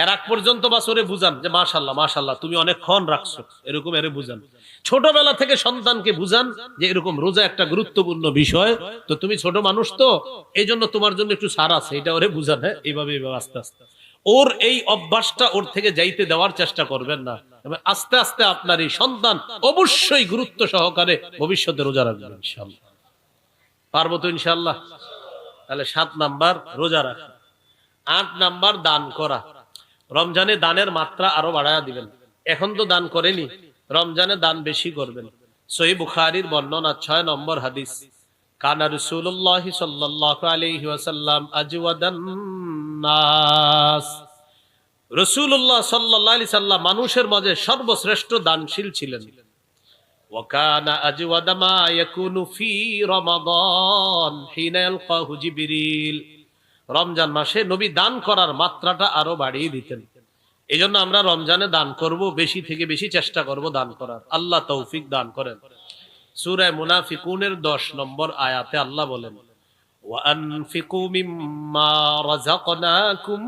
এর আগ পর্যন্ত বাস ওরে বুঝান যে মাশাআল্লাহ মাশাআল্লাহ তুমি অনেকক্ষণ রাখছো, এরকম এরে বুঝান। ছোটবেলা থেকে সন্তানকে বুঝান যে এরকম রোজা একটা গুরুত্বপূর্ণ বিষয়, তো তুমি ছোট মানুষ, তো এই জন্য তোমার জন্য একটু ছাড় আছে, এটা ওরে বুঝান। হ্যাঁ, এইভাবে আস্তে আস্তে ওর এই অভ্যাসটা ওর থেকে যাইতে দেওয়ার চেষ্টা করবেন না। আস্তে আস্তে আপনার এই সন্তান অবশ্যই গুরুত্ব সহকারে ভবিষ্যতে রোজা রাখবেন ইনশাআল্লাহ। পারবো তো ইনশাআল্লাহ? তাহলে 7 নাম্বার রোজা রাখা। 8 নাম্বার দান করা। রমজানে দানের মাত্রা আরো বাড়ায়া দিবেন। এখন তো দান করেনি, রমজানে দান বেশি করবেন। সহিহ বুখারীর বর্ণনা 6 নম্বর হাদিস, কানা রাসূলুল্লাহ সাল্লাল্লাহু আলাইহি ওয়াসাল্লাম আজওয়াদান নাস। রাসূলুল্লাহ সাল্লাল্লাহু আলাইহি সাল্লাম মানুষের মাঝে সর্বশ্রেষ্ঠ দানশীল ছিলেন। ওয়া কানা আজওয়াদা মা ইয়াকুনু ফি রমাদান হিনা ইয়ালকাহু জিবরিল। রমজান মাসে নবী দান করার মাত্রাটা আরো বাড়িয়ে দিতেন। এই জন্য আমরা রমজানে দান করব, বেশি থেকে বেশি চেষ্টা করব দান করার। আল্লাহ তৌফিক দান করেন। সূরা মুনাফিকুনের 10 নম্বর আয়াতে আল্লাহ বলেন, ওয়া আনফিকু মিম্মা রাযাকনাকুম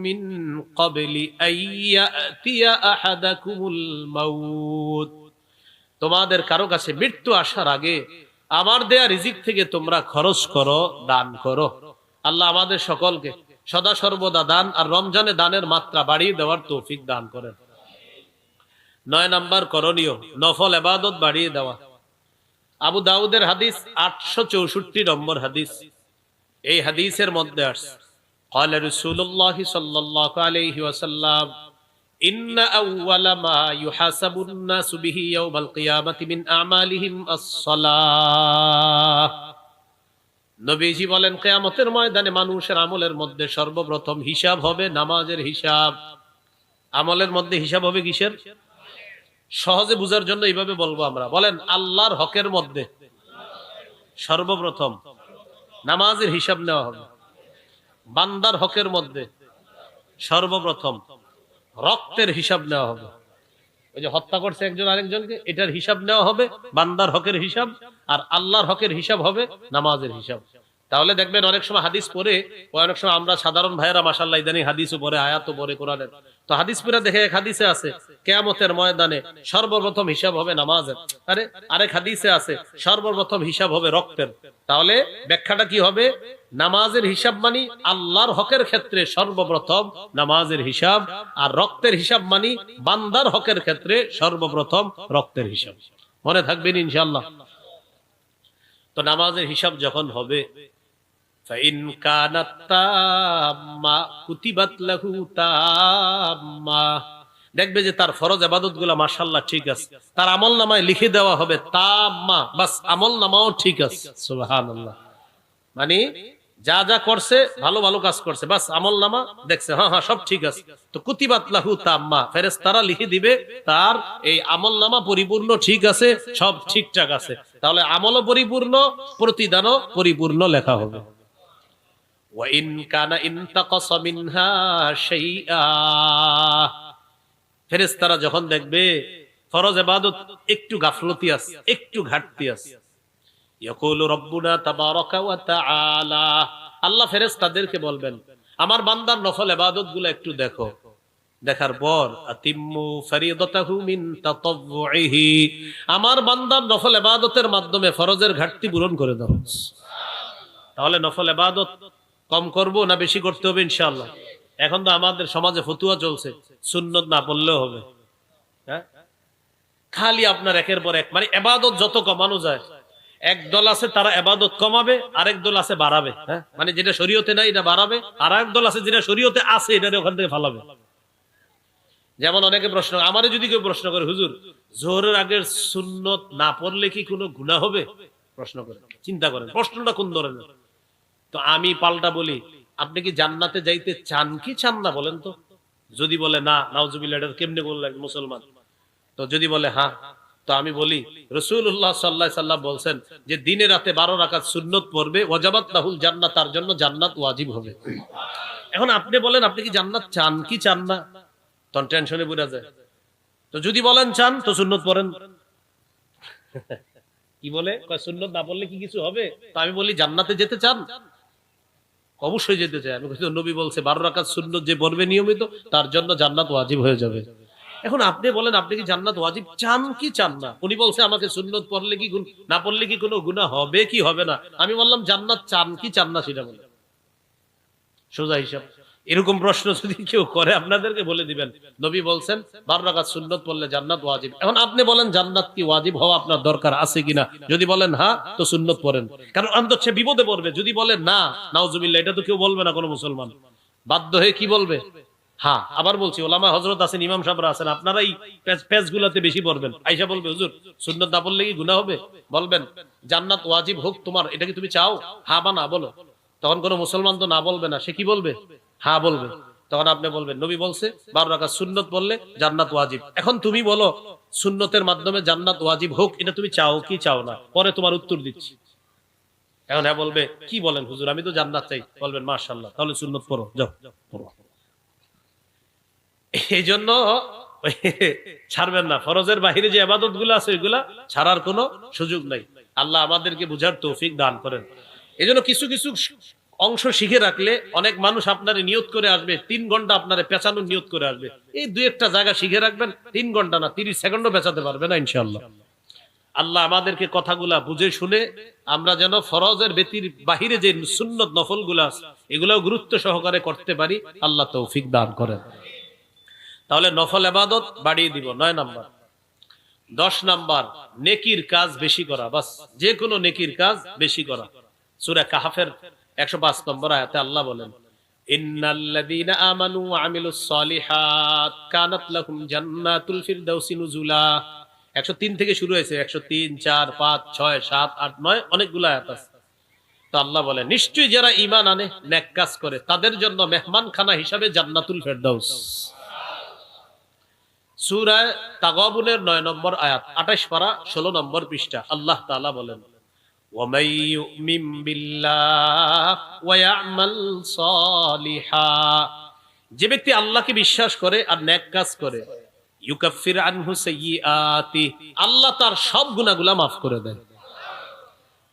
মিন ক্বাবলি আইয়াতিয়া আহাদাকুমুল মাউত, তোমাদের কারো কাছে মৃত্যু আসার আগে আমার দেয়া রিজিক থেকে তোমরা খরচ করো, দান করো। আল্লাহ আমাদের সকলকে সদা সর্বদা দান আর রমজানে দানের মাত্রা বাড়িয়ে দেওয়ার তৌফিক দান করেন। 9 নাম্বার করণীয়, নফল ইবাদত বাড়িয়ে দেওয়া। আবু দাউদের হাদিস 864 নম্বর হাদিস। এই হাদিসের মধ্যে আসছে قال رسول الله صلى الله عليه وسلم إن أول ما يحاسب الناس به يوم القيامة من أعمالهم الصلاة। নবীজি বলেন কিয়ামতের ময়দানে মানুষের আমলের মধ্যে সর্বপ্রথম হিসাব হবে নামাজের হিসাব। আমলের মধ্যে হিসাব হবে কিসের? সহজে বুঝার জন্য এইভাবে বলবো আমরা, বলেন আল্লাহর হকের মধ্যে সর্বপ্রথম নামাজের হিসাব নেওয়া হবে। বান্দার হকের মধ্যে সর্বপ্রথম রক্তের হিসাব নেওয়া হবে। ওই যে হত্যা করছে একজন আরেকজনকে, এটার হিসাব নেওয়া হবে, বান্দার হকের হিসাব। আর আল্লাহর হকের হিসাব হবে নামাজের হিসাব। তাহলে দেখবেন অনেক সময় হাদিস পড়ে, অনেক সময় আমরা সাধারণ ভাইয়েরা মাশাআল্লাহ ইদানিং হাদিসও পড়ে, আয়াতও পড়ে কোরআনের, তো হাদিস পড়ে দেখে এক হাদিসে আছে কিয়ামতের ময়দানে সর্বপ্রথম হিসাব হবে নামাজের, আরে আরেক হাদিসে আছে সর্বপ্রথম হিসাব হবে রক্তের। তাহলে ব্যাখ্যাটা কি হবে? নামাজের হিসাব মানি আল্লাহর হকের ক্ষেত্রে সর্বপ্রথম নামাজের হিসাব, আর রক্তের হিসাব মানি বান্দার হকের ক্ষেত্রে সর্বপ্রথম রক্তের হিসাব। মনে থাকবেন ইনশাআল্লাহ। তো নামাজের হিসাব যখন হবে, فإن كانت تامة كتبت له تامة, দেখবে যে তার ফরজ ইবাদতগুলো মাশাআল্লাহ ঠিক আছে, তার আমলনামায় লিখে দেওয়া হবে তাম্মা, বাস আমলনামাও ঠিক আছে। সুবহানাল্লাহ। মানে যা যা করছে ভালো ভালো কাজ করছে, বাস আমলনামা দেখছে হ্যাঁ হ্যাঁ সব ঠিক আছে, তো কুতিবাত লাহু তাম্মা, ফেরেশতারা লিখে দিবে তার এই আমলনামা পরিপূর্ণ ঠিক আছে, সব ঠিকঠাক আছে। তাহলে আমলও পরিপূর্ণ, প্রতিদানও পরিপূর্ণ লেখা হবে। وَإِنْ كَانَ انْتَقَصَ مِنْهَا شَيْئًا, ফেরেশতারা যখন দেখবে ফরজ ইবাদত একটু গাফলতি আছে, একটু ঘাটতি আছে, ইয়াকুলু রাব্বুনা তাবারাকা ওয়া তাআলা, আল্লাহ ফেরেশতাদেরকে বলবেন আমার বান্দার নফল ইবাদতগুলো একটু দেখো। দেখার পর আতিম্মু ফরিদাতাহু মিন তাতাওউহি, আমার বান্দার নফল ইবাদতের মাধ্যমে ফরজের ঘাটতি পূরণ করে দাও। তাহলে নফল ইবাদত কম করব না বেশি করতে হবে ইনশাআল্লাহ? এখন তো আমাদের সমাজে ফতুয়া চলছে সুন্নত না পড়লেও হবে, হ্যাঁ, খালি আপনার একের পর এক, মানে ইবাদত যত কমানো যায়। এক দল আছে তারা ইবাদত কমাবে, আরেক দল আছে বাড়াবে, হ্যাঁ, মানে যেটা শরীয়তে নাই এটা বাড়াবে, আর এক দল আছে যেটা শরীয়তে আছে এটা ওখান থেকে ফালাবে। যেমন অনেকে প্রশ্ন, আমারে যদি কেউ প্রশ্ন করে হুজুর জোহরের আগের সুন্নত না পড়লে কি কোনো গুনাহ হবে, প্রশ্ন করে, চিন্তা করেন প্রশ্নটা কোন ধরনের। তো আমি পাল্টা বলি, আপনি কি জান্নাতে যাইতে চান কি চান না বলেন তো? যদি বলে না, নাউজুবিল্লাহ, এটা কেমনে বললেন মুসলমান? তো যদি বলে হ্যাঁ, তো আমি বলি রাসূলুল্লাহ সাল্লাল্লাহু আলাইহি সাল্লাম বলছেন যে দিনে রাতে 12 রাকাত সুন্নত পড়বে, ওয়াজাবাত লাহুল জান্নাত, তার জন্য জান্নাত ওয়াজিব হবে। এখন আপনি বলেন আপনি কি জান্নাত চান কি চান না, তখন টেনশনে পড়ে যায়। তো যদি বলেন চান তো সুন্নত পড়েন। কি বলে কয় সুন্নত না পড়লে কি কিছু হবে? তো আমি বলি জান্নাতে যেতে চান? অবশ্যই যেতে চাই। আমি কই নবী বলছে 12 রাকাত সুন্নত যে পড়বে নিয়মিত তার জন্য জান্নাত ওয়াজিব হয়ে যাবে। এখন আপনি বলেন আপনি কি জান্নাত ওয়াজিব চান কি চান না? উনি বলছে আমাকে সুন্নত পড়লে কি না পড়লে কি কোনো গুনাহ হবে কি হবে না? আমি বললাম জান্নাত চান কি চান না সেটা বলেন। সোজা হিসাব। এরকম প্রশ্ন যদি কেউ করে আপনাদেরকে বলে দিবেন নবী বলছেন 12 রাকাত সুন্নত পড়লে জান্নাত ওয়াজিব। এখন আপনি বলেন জান্নাত কি ওয়াজিব হওয়া আপনার দরকার আছে কিনা? যদি বলেন হ্যাঁ তো সুন্নত পড়েন, কারণ অন্তত সে বিপদে পড়বে। যদি বলেন না, নাউজুবিল্লাহ, এটা তো কেউ বলবে না কোনো মুসলমান, বাধ্য হয়ে কি বলবে? হ্যাঁ। আবার বলছি ওলামা হযরত আছেন, ইমাম সাহেবরা আছেন, আপনারা এই পেজগুলোতে বেশি পড়বেন। আয়েশা বলবে হুজুর সুন্নত না পড়লে কি গুনাহ হবে? বলবেন জান্নাত ওয়াজিব হোক তোমার, এটা কি তুমি চাও? হ্যাঁ বা না বলো। তখন কোনো মুসলমান তো না বলবে না, সে কি বলবে? হ্যাঁ বলবে। তখন আপনি বলবেন নবী বলছে 12 রাকাত সুন্নত পড়লে জান্নাত ওয়াজিব। এখন তুমি বলো সুন্নতের মাধ্যমে জান্নাত ওয়াজিব হোক, এটা তুমি চাও কি চাও না? পরে তোমার উত্তর দিচ্ছি। এখন হ্যাঁ বলবে, কি বলেন হুজুর আমি তো জান্নাত চাই। বলবেন মাশাআল্লাহ, তাহলে সুন্নত পড়ো, যাও পড়ো। এই জন্য ছাড়বেন না। ফরজের বাহিরে যে ইবাদত গুলো আছে ওইগুলা ছাড়ার কোনো সুযোগ নাই। আল্লাহ আমাদেরকে বুঝার তৌফিক দান করেন। এই জন্য কিছু কিছু অংশ শিখে রাখলে অনেক মানুষ আপনারে নিয়ত করে আসবে, 3 ঘন্টা আপনারে পেঁচানোর নিয়ত করে আসবে। এই 2-1টা জায়গা শিখে রাখবেন, 3 ঘন্টা না 30 সেকেন্ডও পেঁচাতে পারবে না ইনশাআল্লাহ। আল্লাহ আমাদেরকে কথাগুলা বুঝে শুনে আমরা যেন ফরজের ব্যতির বাহিরে যে সুন্নত নফল গুলা আছে এগুলাও গুরুত্ব সহকারে করতে পারি, আল্লাহ তৌফিক দান করেন। তাহলে নফল ইবাদত বাড়িয়ে দিব 9 নাম্বার। 10 নাম্বার, নেকির কাজ বেশি করা। বাস, যে কোনো নেকির কাজ বেশি করা। সূরা কাহফের 105 নম্বর আয়াতে আল্লাহ বলেন, ইন্নাল্লাযীনা আমানু ওয়া আমিলুস সলিহাত কানাত লাহুম জান্নাতুল ফিরদাউসি নুজুলা। 103 থেকে শুরু হয়েছে, 103, 4, 5, 6, 7, 8, 9 অনেকগুলো আয়াত আছে। তো আল্লাহ বলে, নিশ্চয়ই যারা ঈমান আনে, নেক কাজ করে, তাদের জন্য মেহমানখানা হিসাবে জান্নাতুল ফেরদাউস। সূরা তাগাবুনের 9 নম্বর আয়াত, 28 পারা 16 নম্বর পৃষ্ঠা। আল্লাহ তাআলা বলেন, وَمَن يُؤْمِن بِاللَّهِ وَيَعْمَلْ صَالِحًا, যে ব্যক্তি আল্লাহকে বিশ্বাস করে আর নেক কাজ করে, ইউকাফির আনহু সাইয়্যাতি, আল্লাহ তার সব গুনাহগুলো maaf করে দেন।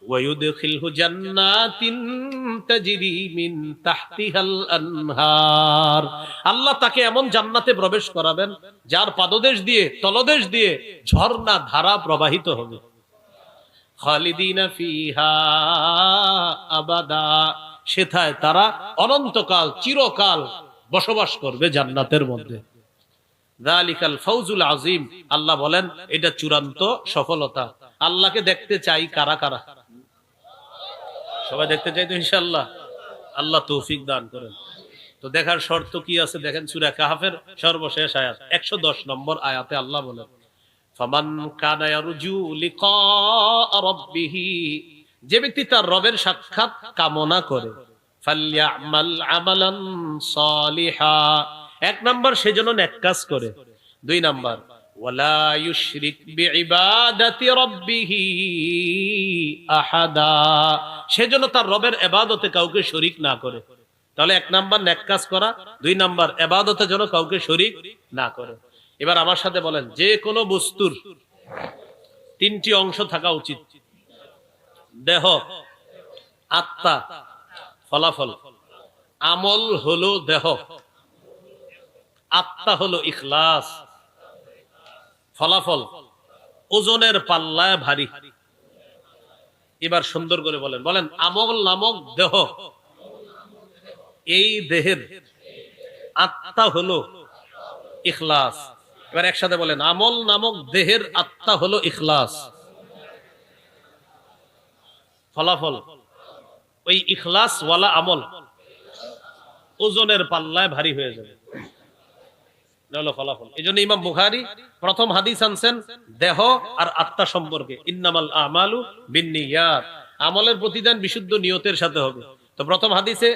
ওয়ায়ুদখিলহু জান্নাতিন তাজরি মিন তাহতিহাল আনহার, আল্লাহ তাকে এমন জান্নাতে প্রবেশ করাবেন যার পাদদেশ দিয়ে তলদেশ দিয়ে ঝর্ণা ধারা প্রবাহিত হবে। খালিদিনা ফিহা আবাদা, সেথায় তারা অনন্তকাল চিরকাল বসবাস করবে জান্নাতের মধ্যে। যালিকাল ফাউজুল আযীম, আল্লাহ বলেন এটা চূড়ান্ত সফলতা। আল্লাহকে দেখতে চাই কারা কারা? সবাই দেখতে চাই তো ইনশাআল্লাহ। আল্লাহ তৌফিক দান করেন। তো দেখার শর্ত কি আছে দেখেন, সূরা কাহফের সর্বশেষ আয়াত 110 নম্বর আয়াতে আল্লাহ বলেন, ফামান কানা ইয়ারজু লিকা রাব্বিহি, যে ব্যক্তি তার রবের সাক্ষাৎ কামনা করে, ফালইয়ামাল আমালান সালিহা, 1 নাম্বার সেজন্য নেক কাজ করে। 2 নাম্বার, ওয়ালা ইউশরিক বিইবাদাতি রাব্বিহি আহাদা, সেজন্য তার রবের ইবাদতে কাউকে শরীক না করে। তাহলে 1 নাম্বার নেক কাজ করা, 2 নাম্বার ইবাদতে যেন কাউকে শরীক না করে। এবার আমার সাথে বলেন, যে কোনো বস্তুর 3টি অংশ থাকা উচিত: দেহ, আত্মা, ফলাফল। আমল হলো দেহ, আত্মা হলো ইখলাস, ফলাফল ওজনের পাল্লায় ভারী। এবার সুন্দর করে বলেন, বলেন আমল নামক দেহ, এই দেহের আত্মা হলো ইখলাস। এবার একসাথে বলেন, আমল নামক দেহের আত্মা হলো ইখলাস, ফলাফল ওই ইখলাস ওয়ালা আমল ওজনের পাল্লায় ভারী হয়ে যাবে, ফলাফল। এই জন্য ইমাম বুখারী প্রথম হাদিস আনছেন দেহ আর আত্মা সম্পর্কে, ইন্নামাল আমালু বিন্নিয়াত, আমলের প্রতিদান বিশুদ্ধ নিয়তের সাথে হবে। তো প্রথম হাদিসে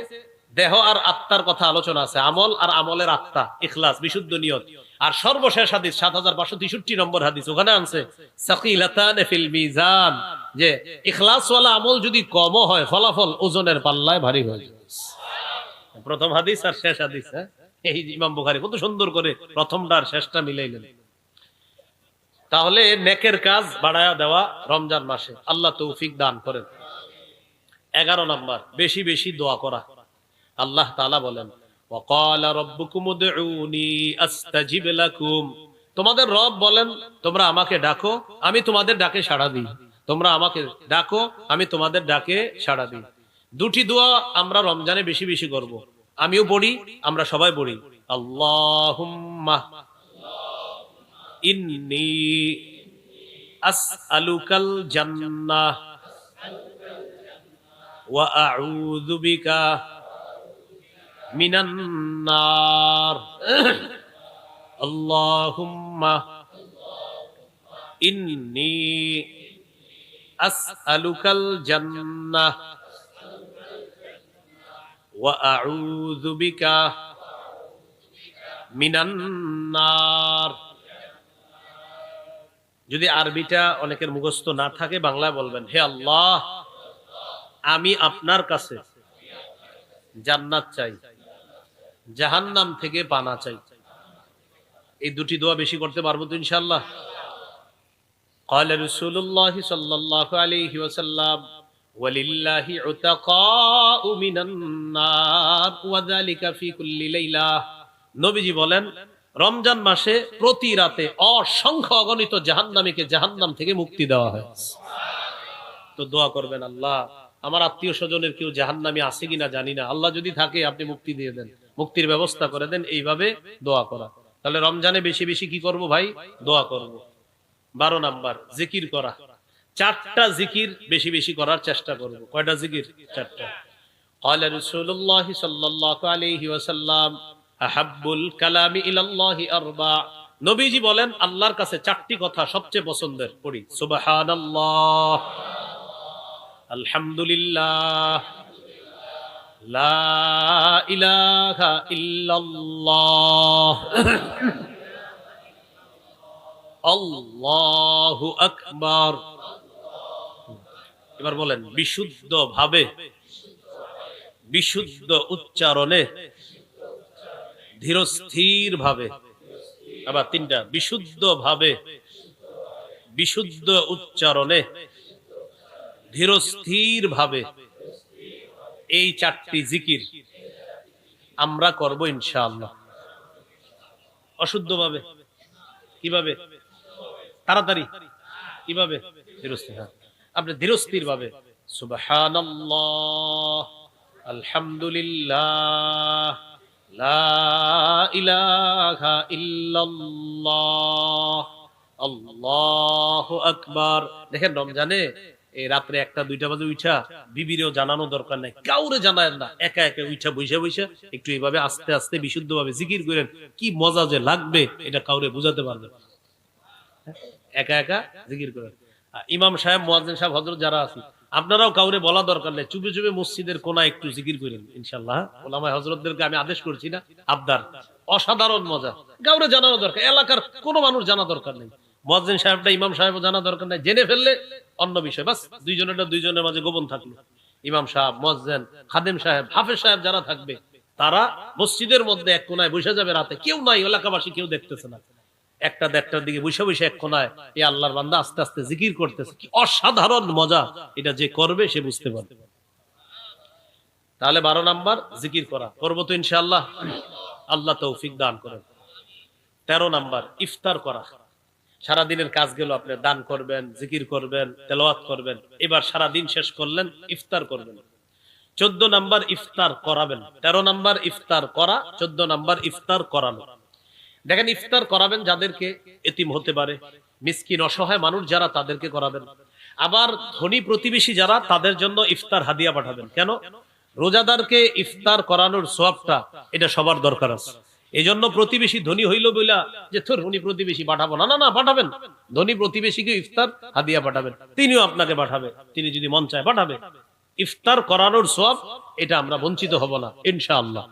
দেহ আর আত্মার কথা আলোচনা আছে, আমল আর আমলের আত্মা, ইখলাস, বিশুদ্ধ নিয়ত। আর সর্বশেষ হাদিস 7563 নম্বর হাদিস, ওখানে আনছে সাকিলাতান ফিল মিজান, যে ইখলাস ওয়ালা আমল যদি কম হয়, ফলাফল ওজনের পাল্লায় ভারী হয়ে যায়। প্রথম হাদিস আর শেষ হাদিস, এই ইমাম বুখারী কত সুন্দর করে প্রথমটা আর শেষটা মিলাইলেন। তাহলে নেকের কাজ বাড়ায়া দেওয়া রমজান মাসে, আল্লাহ তৌফিক দান করেন। 11 নাম্বার, বেশি বেশি দোয়া করা। আল্লাহ তাআলা বলেন, ওয়াকালা রাব্বুকুম উদউনি আস্তাজিব লাকুম, তোমাদের রব বলেন তোমরা আমাকে ডাকো, আমি তোমাদের ডাকে সাড়া দিই। তোমরা আমাকে ডাকো, আমি তোমাদের ডাকে সাড়া দিই। 2টি দোয়া আমরা রমজানে বেশি বেশি করব, আমিও পড়ি, আমরা সবাই পড়ি। আল্লাহুম্মা ইন্নী আসআলুকাল জান্নাহ ওয়া আউযু বিকা মিনান নার। আল্লাহুম্মা ইন্নী আসআলুকাল জান্নাহ ওয়া আউযু বিকা মিনান নার। যদি আরবিটা অনেকের মুখস্থ না থাকে, বাংলায় বলবেন, হে আল্লাহ, আমি আপনার কাছে জান্নাত চাই, জাহান্নাম থেকে পানা চাই। এই 2টি দোয়া বেশি করতে পারবো তো ইনশাআল্লাহ। قال رسول الله صلى الله عليه وسلم ওয়ালিল্লাহি উতাকাউ মিনান নার ওয়া যালিকা ফি কুল্লি লাইলা। নবীজি বলেন রমজান মাসে প্রতি রাতে অসংখ্য অগণিত জাহান্নামীকে জাহান্নাম থেকে মুক্তি দেওয়া হয়। তো দোয়া করবেন, আল্লাহ আমার আত্মীয় স্বজনের কেউ জাহান্নামী আছে কিনা জানি না, আল্লাহ যদি থাকে আপনি মুক্তি দিয়ে দেন, মুক্তির ব্যবস্থা করে দেন। এইভাবে দোয়া করা। তাহলে রমজানে বেশি বেশি কি করব ভাই? দোয়া করব। 12 নাম্বার জিকির করা। 4টা জিকির বেশি বেশি করার চেষ্টা করব। কয়টা জিকির? 4টা। قال رسول الله صلى الله عليه وسلم আহাব্বুল কালামি ইলাল্লাহি আরবা। নবীজি বলেন আল্লাহর কাছে 4টি কথা সবচেয়ে পছন্দের। পড়ি সুবহানাল্লাহ, আলহামদুলিল্লাহ, লা ইলাহা ইল্লাল্লাহ, আল্লাহু আকবার। এবার বলেন বিশুদ্ধ ভাবে, বিশুদ্ধ উচ্চারণে, ধীরস্থির ভাবে। আবার 3টা, বিশুদ্ধ ভাবে, বিশুদ্ধ উচ্চারণে, ধীরস্থির ভাবে। এই 4টি জিকির আমরা করব ইনশাআল্লাহ। অশুদ্ধ ভাবে কিভাবে? তাড়াতাড়ি কিভাবে? ধীরস্থির। আপনি ধীরস্থির ভাবে সুবহানাল্লাহ, আলহামদুলিল্লাহ, লা ইলাহা ইল্লাল্লাহ, আল্লাহু আকবার। দেখেন রমজানে এই রাত্রে 1টা 2টা বাজে উঠা বিবিরেও জানানো দরকার নাই, কাউরে জানায় না, একা একা উঠা বসে বসে একটু এইভাবে আস্তে আস্তে বিশুদ্ধ ভাবে জিকির করেন। কি মজা যে লাগবে এটা কাউরে বুঝাতে পারবে। একা একা জিকির করেন। ইমাম সাহেব, মুয়াজ্জিন সাহেব, হযরত যারা আছে, আপনারাও কাউরে বলা দরকার নেই, চুপে চুপে মসজিদের কোনায় একটু জিকির করেন ইনশাআল্লাহ। ওলামায়ে হযরতদেরকে আমি আদেশ করছি না, আবদার। অসাধারণ মজা, কাউরে জানানো দরকার, এলাকার কোনো মানুষ জানা দরকার নেই। মুয়াজ্জিন সাহেবটা, ইমাম সাহেবও জানা দরকার নাই, জেনে ফেললে অন্য বিষয়, বাস দুইজনের মাঝে গোপন থাকলো। ইমাম সাহেব, মুয়াজ্জিন, খাদেম সাহেব, হাফেজ সাহেব যারা থাকবে তারা মসজিদের মধ্যে এক কোনায় বসে যাবে, রাতে কেউ নাই, এলাকাবাসী কেউ দেখতেছে না, 1টা 1:30টার দিকে বসে বসে এক কোনায় এই আল্লাহর বান্দা আস্তে আস্তে জিকির করতেছে। কি অসাধারণ মজা, এটা যে করবে সে বুঝতে পারবে। তাহলে 12 নাম্বার জিকির করা করবো তো ইনশাআল্লাহ, আল্লাহ তৌফিক দান করেন। 13 নাম্বার ইফতার করা। সারা দিনের কাজ গেল, আপনি দান করবেন, জিকির করবেন, তেলাওয়াত করবেন, এবার সারা দিন শেষ করলেন, ইফতার করবেন। 14 নাম্বার ইফতার করাবেন। 13 নাম্বার ইফতার করা, 14 নাম্বার ইফতার করানো। দেখেন ইফতার করাবেন যাদেরকে, এতিম হতে পারে, মিসকিন অসহায় মানুষ যারা, তাদেরকে করাবেন। আবার ধনী প্রতিবেশী যারা, তাদের জন্য ইফতার হাদিয়া পাঠাবেন। কেন? রোজাদারকে ইফতার করানোর সওয়াবটা এটা সবার দরকার আছে। এই জন্য প্রতিবেশী ধনী হইল বইলা যে তোর ধনী প্রতিবেশী পাঠাবো না, না না পাঠাবেন। ধনী প্রতিবেশীকে ইফতার হাদিয়া পাঠাবেন, তিনিও আপনাকে পাঠাবে, তিনি যদি মন চায় পাঠাবে। ইফতার করানোর সওয়াব এটা আমরা বঞ্চিত হব না ইনশাআল্লাহ।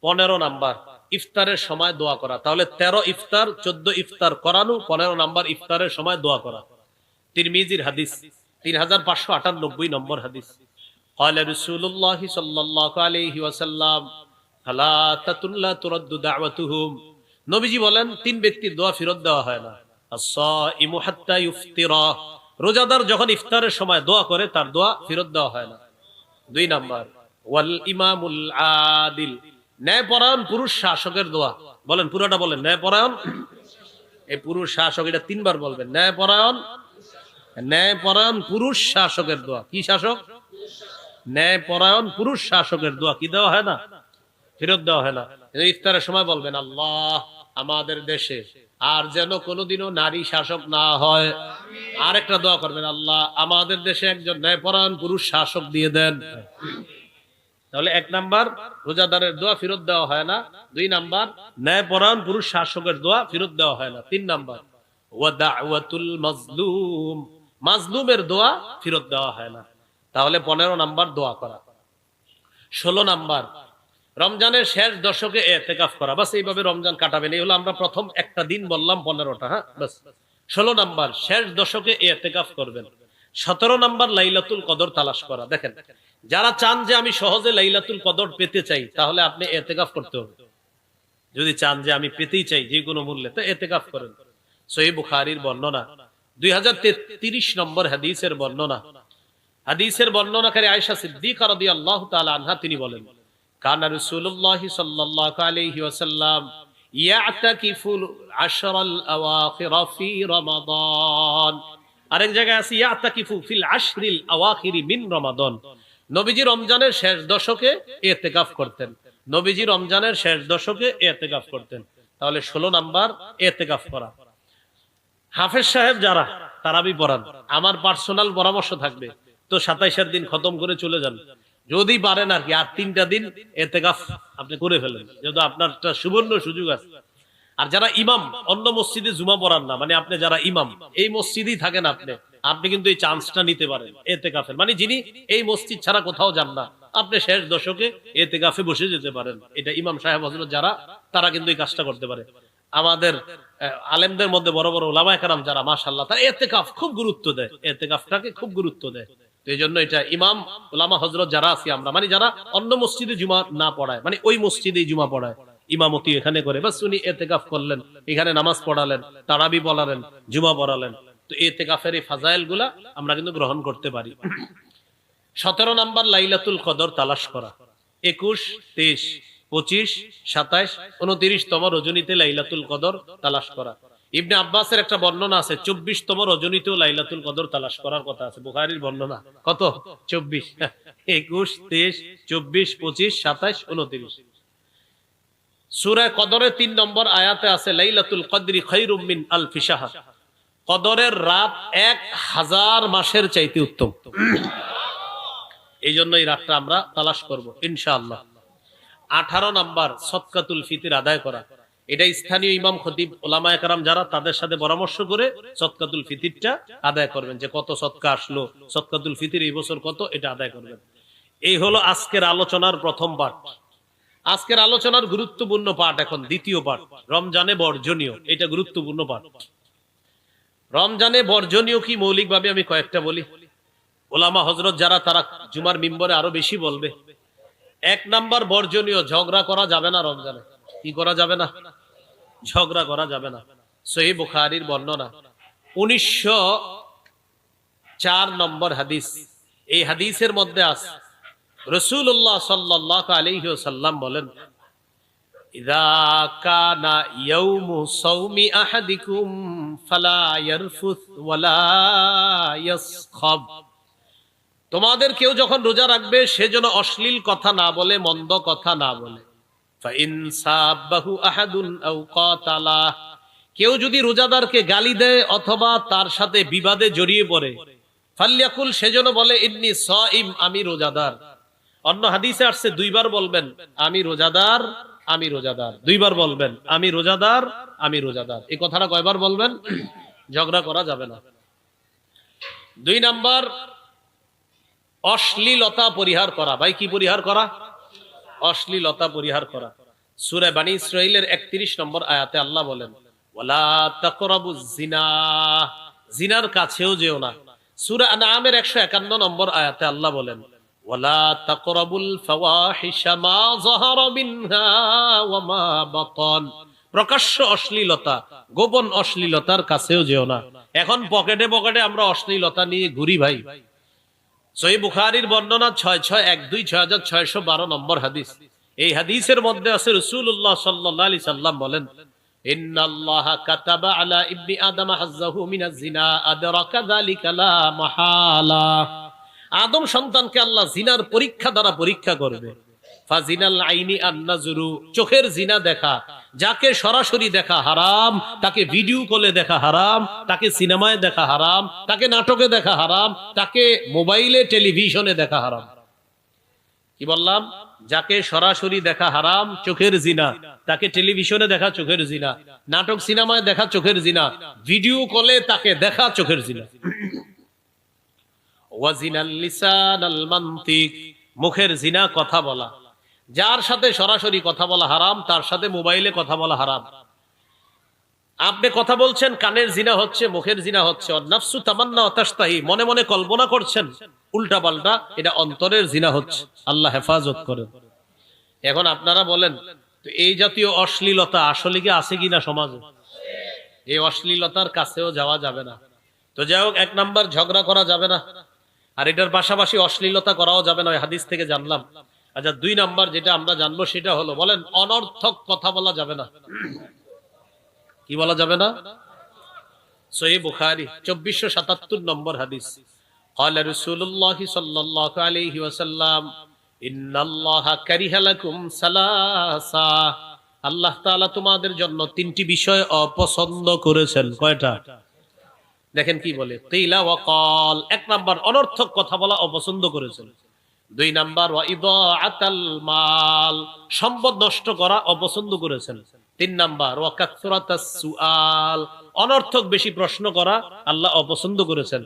15 নাম্বার ইফতারের সময় দোয়া করা। তাহলে 13 ইফতার, 14 ইফতার করানো, 15 নাম্বার ইফতারের সময় দোয়া করা। তিরমিজির হাদিস 3598 নম্বর হাদিস। قال رسول الله صلى الله عليه وسلم ثلاثة لا ترد دعوتهم। নবীজি বলেন 3 ব্যক্তির দোয়া ফেরত দেওয়া হয় না। الصائم حتى يفطر। রোজাদার যখন ইফতারের সময় দোয়া করে তার দোয়া ফেরত দেওয়া হয় না। 2 নাম্বার ওয়াল ইমামুল আদিল। ন্যায়পরায়ণ পুরুষ শাসকের দোয়া। বলেন পুরোটা বলেন, ন্যায়পরায়ণ। এই পুরুষ শাসক, এটা 3 বার বলবেন। ন্যায়পরায়ণ, ন্যায়পরায়ণ পুরুষ শাসকের দোয়া। কি শাসক? ন্যায়পরায়ণ পুরুষ শাসকের দোয়া কি দেওয়া হয় না? ফেরত দেওয়া হয় না। ইফতারের সময় বলবেন আল্লাহ আমাদের দেশে আর যেন কোনোদিনও নারী শাসক না হয়। আর একটা দোয়া করবেন, আল্লাহ আমাদের দেশে একজন ন্যায়পরায়ণ পুরুষ শাসক দিয়ে দেন। তাহলে 1 নাম্বার রোজাদারের দোয়া ফেরত দেওয়া হয় না। 2 নাম্বার ন্যায়পরায়ণ পুরুষ শাসকের দোয়া ফেরত দেওয়া হয় না। 3 নাম্বার ওয়া দাওয়াতুল মাজলুম। মাজলুমের দোয়া ফেরত দেওয়া হয় না। তাহলে 15 নাম্বার দোয়া করা। 16 নাম্বার রমজানের শেষ দশকে ইতিকাফ করা। বাস এইভাবে রমজান কাটাবেন। এই হলো আমরা প্রথম একটা দিন বললাম 15টা। হ্যাঁ বাস। 16 নাম্বার শেষ দশকে ইতিকাফ করবেন। 17 নাম্বার লাইলাতুল কদর তালাশ করা। দেখেন যারা চান যে আমি সহজে লাইলাতুল কদর পেতে চাই, তাহলে আপনি ইতিকাফ করতে হবে। যদি চান যে আমি পেতেই চাই যে কোনো মূল্যে, তো ইতিকাফ করেন। সহিহ বুখারীর বর্ণনা 2033 নম্বর হাদিসের বর্ণনা। হাদিসের বর্ণনাকারী আয়েশা সিদ্দিকা রাদিয়াল্লাহু তাআলা আনহা তিনি বলেন, কানা রাসূলুল্লাহ সাল্লাল্লাহু আলাইহি ওয়াসাল্লাম ইয়াতাকিফুল আশরাল আওয়াখির ফি রমাদান। আরেক জায়গায় আছে ইয়াতাকিফু ফিল আশরিল আওয়াখির মিন রমাদান। নবীজি রমজানের শেষ দশকে ইতিকাফ করতেন। নবীজি রমজানের শেষ দশকে ইতিকাফ করতেন। তাহলে 16 নাম্বার ইতিকাফ করা। হাফেজ সাহেব যারা তারাবি পড়ান, আমার পার্সোনাল পরামর্শ থাকবে তো 27 দিন খতম করে চলে যান, যদি পারেন আর কি, আর 3টা দিন ইতিকাফ আপনি করে ফেলেন, যেহেতু আপনার একটা সুবর্ণ সুযোগ আছে। আর যারা ইমাম, অন্য মসজিদে জুমা পড়ান না, মানে আপনি যারা ইমাম এই মসজিদেই থাকেন, আপনি কিন্তু এই চান্সটা নিতে পারেন ইতিকাফের, মানে যিনি এই মসজিদ ছাড়া কোথাও যান না, আপনি শেষ দশকে ইতিকাফে বসে যেতে পারেন। এটা ইমাম সাহেব হযরত যারা, তারা কিন্তু এই কাজটা করতে পারে। আমাদের আলেমদের মধ্যে বড় বড় উলামায়ে কেরাম যারা মাশাআল্লাহ, তারা ইতিকাফ খুব গুরুত্ব দেয়, ইতিকাফটাকে খুব গুরুত্ব দেয়। তো এই জন্য এটা ইমাম উলামা হযরত যারা আছি আমরা, মানে যারা অন্য মসজিদে জুমা না পড়ায়, মানে ওই মসজিদেই জুমা পড়ায়, ইমামতি এখানে করে, বাস উনি ইতিকাফ করলেন, এখানে নামাজ পড়ালেন, তারাবি পড়ালেন, জুমা পড়ালেন। তো ইতিকাফের এই ফাজাইল গুলা আমরা কিন্তু গ্রহণ করতে পারি। 17 নাম্বার লাইলাতুল কদর তালাশ করা। 21, 23, 25, 27, 29তম রজনীতে লাইলাতুল কদর তালাশ করা। ইবনে আব্বাসের একটা বর্ণনা আছে 24তম রজনীতেও লাইলাতুল কদর তালাশ করার কথা আছে, বুখারীর বর্ণনা। কত? 24, 21, 23, 24, 25, 27, 29। সূরা কদরের 3 নম্বর আয়াতে আছে লাইলাতুল কদরি খায়রুম মিন আলফি শাহর। কদরের রাত 1000 মাসের চাইতে উত্তম। এই জন্য এই রাতটা আমরা তালাশ করব ইনশাআল্লাহ। 18 নাম্বার সদকাতুল ফিতর আদায় করা। এটা স্থানীয় ইমাম খতিব উলামায়ে কেরাম যারা, তাদের সাথে পরামর্শ করে সদকাতুল ফিতরটা আদায় করবেন, যে কত সদকা আসলো, সদকাতুল ফিতর এই বছর কত, এটা আদায় করবেন। এই হলো আজকের আলোচনার প্রথম পাঠ। আজকের আলোচনার গুরুত্বপূর্ণ পাঠ এখন দ্বিতীয় পাঠ, রমজানে বর্জনীয়। এটা গুরুত্বপূর্ণ পাঠ। রমজানে বর্জনীয় কি মৌলিকভাবে আমি কয়েকটা বলি, ওলামা হযরত যারা তারা জুমার মিম্বরে আরো বেশি বলবে। 1 নাম্বার বর্জনীয়, ঝগড়া করা যাবে না রমজানে। কি করা যাবে না? ঝগড়া করা যাবে না। সহিহ বুখারীর বর্ণনা 1904 নম্বর হাদিস। এই হাদিসের মধ্যে আছে রাসূলুল্লাহ সাল্লাল্লাহু আলাইহি ওয়াসাল্লাম বলেন, ইযা কানা ইয়াউমু সাওমি আহাদিকুম ফালা ইয়ারফুস ওয়ালা ইয়াসখাব। তোমাদের কেউ যখন রোজা রাখবে সে যেন অশ্লীল কথা না বলে, মন্দ কথা না বলে। ফাইন সাবাহু আহাদুন আও কাতালা, কেউ যদি রোজাদারকে গালি দেয় অথবা তার সাথে বিবাদে জড়িয়ে পড়ে, ফালইয়াকুল, সে যেন বলে ইন্নী সাইম, আমি রোজাদার। অন্য হাদিসে আসছে 2 বার বলবেন আমি রোজাদার, আমি রোজাদার। 2 বার বলবেন আমি রোজাদার, আমি রোজাদার। এই কথাটা কয়বার বলবেন? ঝগড়া করা যাবে না। 2 নাম্বার অশ্লীলতা পরিহার করা। ভাই কি পরিহার করা? অশ্লীলতা পরিহার করা। সূরা বনী ইসরাঈলের 31 নম্বর আয়াতে আল্লাহ বলেন, ওয়ালা তাকরাবুজ জিনা, জিনার কাছেও যেও না। সূরা আনআমের 151 নম্বর আয়াতে আল্লাহ বলেন, ওয়ালা তাকরাবুল ফাওয়াহিশা মা যাহারা মিনহা ওয়া মা বাতান, প্রকাশ্য অশ্লীলতা, গোপন অশ্লীলতার কাছেও যেও না। এখন পকেটে পকেটে আমরা অশ্লীলতা নিয়ে ঘুরি ভাই। সহিহ বুখারীর বর্ণনা 6612 6612 নম্বর হাদিস। এই হাদিসের মধ্যে আছে রাসূলুল্লাহ সাল্লাল্লাহু আলাইহি সাল্লাম বলেন, ইন্নাল্লাহা কাতাবা আলা ইবনি আদম হাজ্জাহু মিনাজ জিনা আদরাকা যালিকা লা মাহালা। আদম সন্তানকে আল্লাহ জিনার পরীক্ষা দ্বারা পরীক্ষা করবে। ফাজিনাল আইনি আন-নাজরু, চোখের জিনা দেখা। যাকে সরাসরি দেখা হারাম, তাকে ভিডিও কলে দেখা হারাম, তাকে সিনেমায় দেখা হারাম, তাকে নাটকে দেখা হারাম, তাকে মোবাইলে টেলিভিশনে দেখা হারাম। কি বললাম? যাকে সরাসরি দেখা হারাম, চোখের জিনা, তাকে টেলিভিশনে দেখা চোখের জিনা, নাটক সিনেমায় দেখা চোখের জিনা, ভিডিও কলে তাকে দেখা চোখের জিনা। ওয়াজিনাল লিসানাল মানতিক, মুখের জিনা কথা বলা। যার সাথে সরাসরি কথা বলা হারাম, তার সাথে মোবাইলে কথা বলা হারাম। আপনি কথা বলছেন, কানের জিনা হচ্ছে, মুখের জিনা হচ্ছে। নাফসু তামান্না ওয়া তাশতাহি, মনে মনে কল্পনা করছেন উল্টা পাল্টা, এটা অন্তরের জিনা হচ্ছে। আল্লাহ হেফাজত করেন। এখন আপনারা বলেন, তো এই জাতীয় অশ্লীলতা আসলে কি আছে কিনা সমাজে? এই অশ্লীলতার কাছেও যাওয়া যাবে না। তো যাই হোক, 1 নাম্বার ঝগড়া করা যাবে না। আর এটার পাশাপাশি অশ্লীলতা করাও যাবে না, ওই হাদিস থেকে জানলাম। আচ্ছা, 2 নাম্বার যেটা আমরা জানবো সেটা হলো, বলেন অনর্থক কথা বলা যাবে না। কি বলা যাবে না? সহিহ বুখারী 2477 নম্বর হাদিস। قال رسول الله صلى الله عليه وسلم ان الله كره لكم ثلاثا, আল্লাহ তাআলা তোমাদের জন্য 3টি বিষয় অপছন্দ করেছেন। কয়টা? দেখেন কি বলে, কিলা ওয়া ক্বাল, 1 নাম্বার অনর্থক কথা বলা অপছন্দ করেছেন। 2 নাম্বার ওয়া ইদাআতাল মাল, সম্পদ নষ্ট করা অপছন্দ করেছেন। 3 নাম্বার ওয়া কাসরাতাস সুআল, অনর্থক বেশি প্রশ্ন করা আল্লাহ অপছন্দ করেছেন।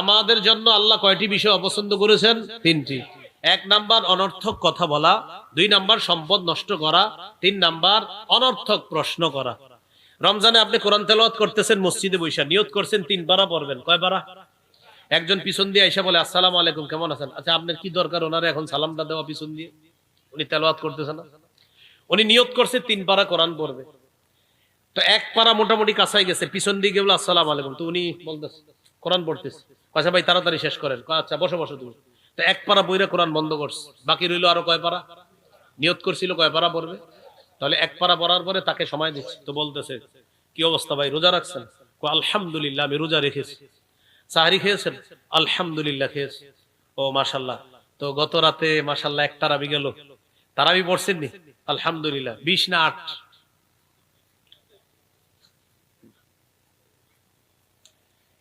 আমাদের জন্য আল্লাহ কয়টি বিষয় অপছন্দ করেছেন? 3টি। 1 নাম্বার অনর্থক কথা বলা, 2 নাম্বার সম্পদ নষ্ট করা, 3 নাম্বার অনর্থক প্রশ্ন করা। রমজানে আপনি কোরআন তেলাওয়াত করতেছেন, মসজিদে বসে নিয়ত করছেন 3 পারা পড়বেন। কয় পারা? একজন পিছন দিয়ে আইসা বলে আসসালামু আলাইকুম, কেমন আছেন? আচ্ছা, আপনার কি দরকার ওনারে এখন সালামটা দেওয়া পিছন দিয়ে? উনি তেলাওয়াত করতেছেন না, উনি নিয়ত করছে 3 পারা কোরআন পড়বে। তো 1 পারা মোটামুটি কাছাই গেছে, পিছন দিকে বলে আসসালামু আলাইকুম, তো উনি বলতেছে কোরআন পড়তেছে। আচ্ছা ভাই তাড়াতাড়ি শেষ করেন। আচ্ছা বসো বসো তুমি। তো 1 পারা বইরা কোরআন বন্ধ করছে, বাকি রইল আরো কয় পারা? নিয়ত করছিল কয় পারা পড়বে। তাহলে 1 পারা পড়ার পরে তাকে সময় দিচ্ছে, তো বলতেছে কি অবস্থা ভাই, রোজা রাখছেন? আলহামদুলিল্লাহ আমি রোজা রেখেছি। সাহরি খেয়েছেন? আলহামদুলিল্লাহ খেয়েছি। ও মাশাআল্লাহ, তো গত রাতে মাশাআল্লাহ 1 তারাবি গেল, তারাবি পড়ছেন নি? আলহামদুলিল্লাহ। 20 না 8?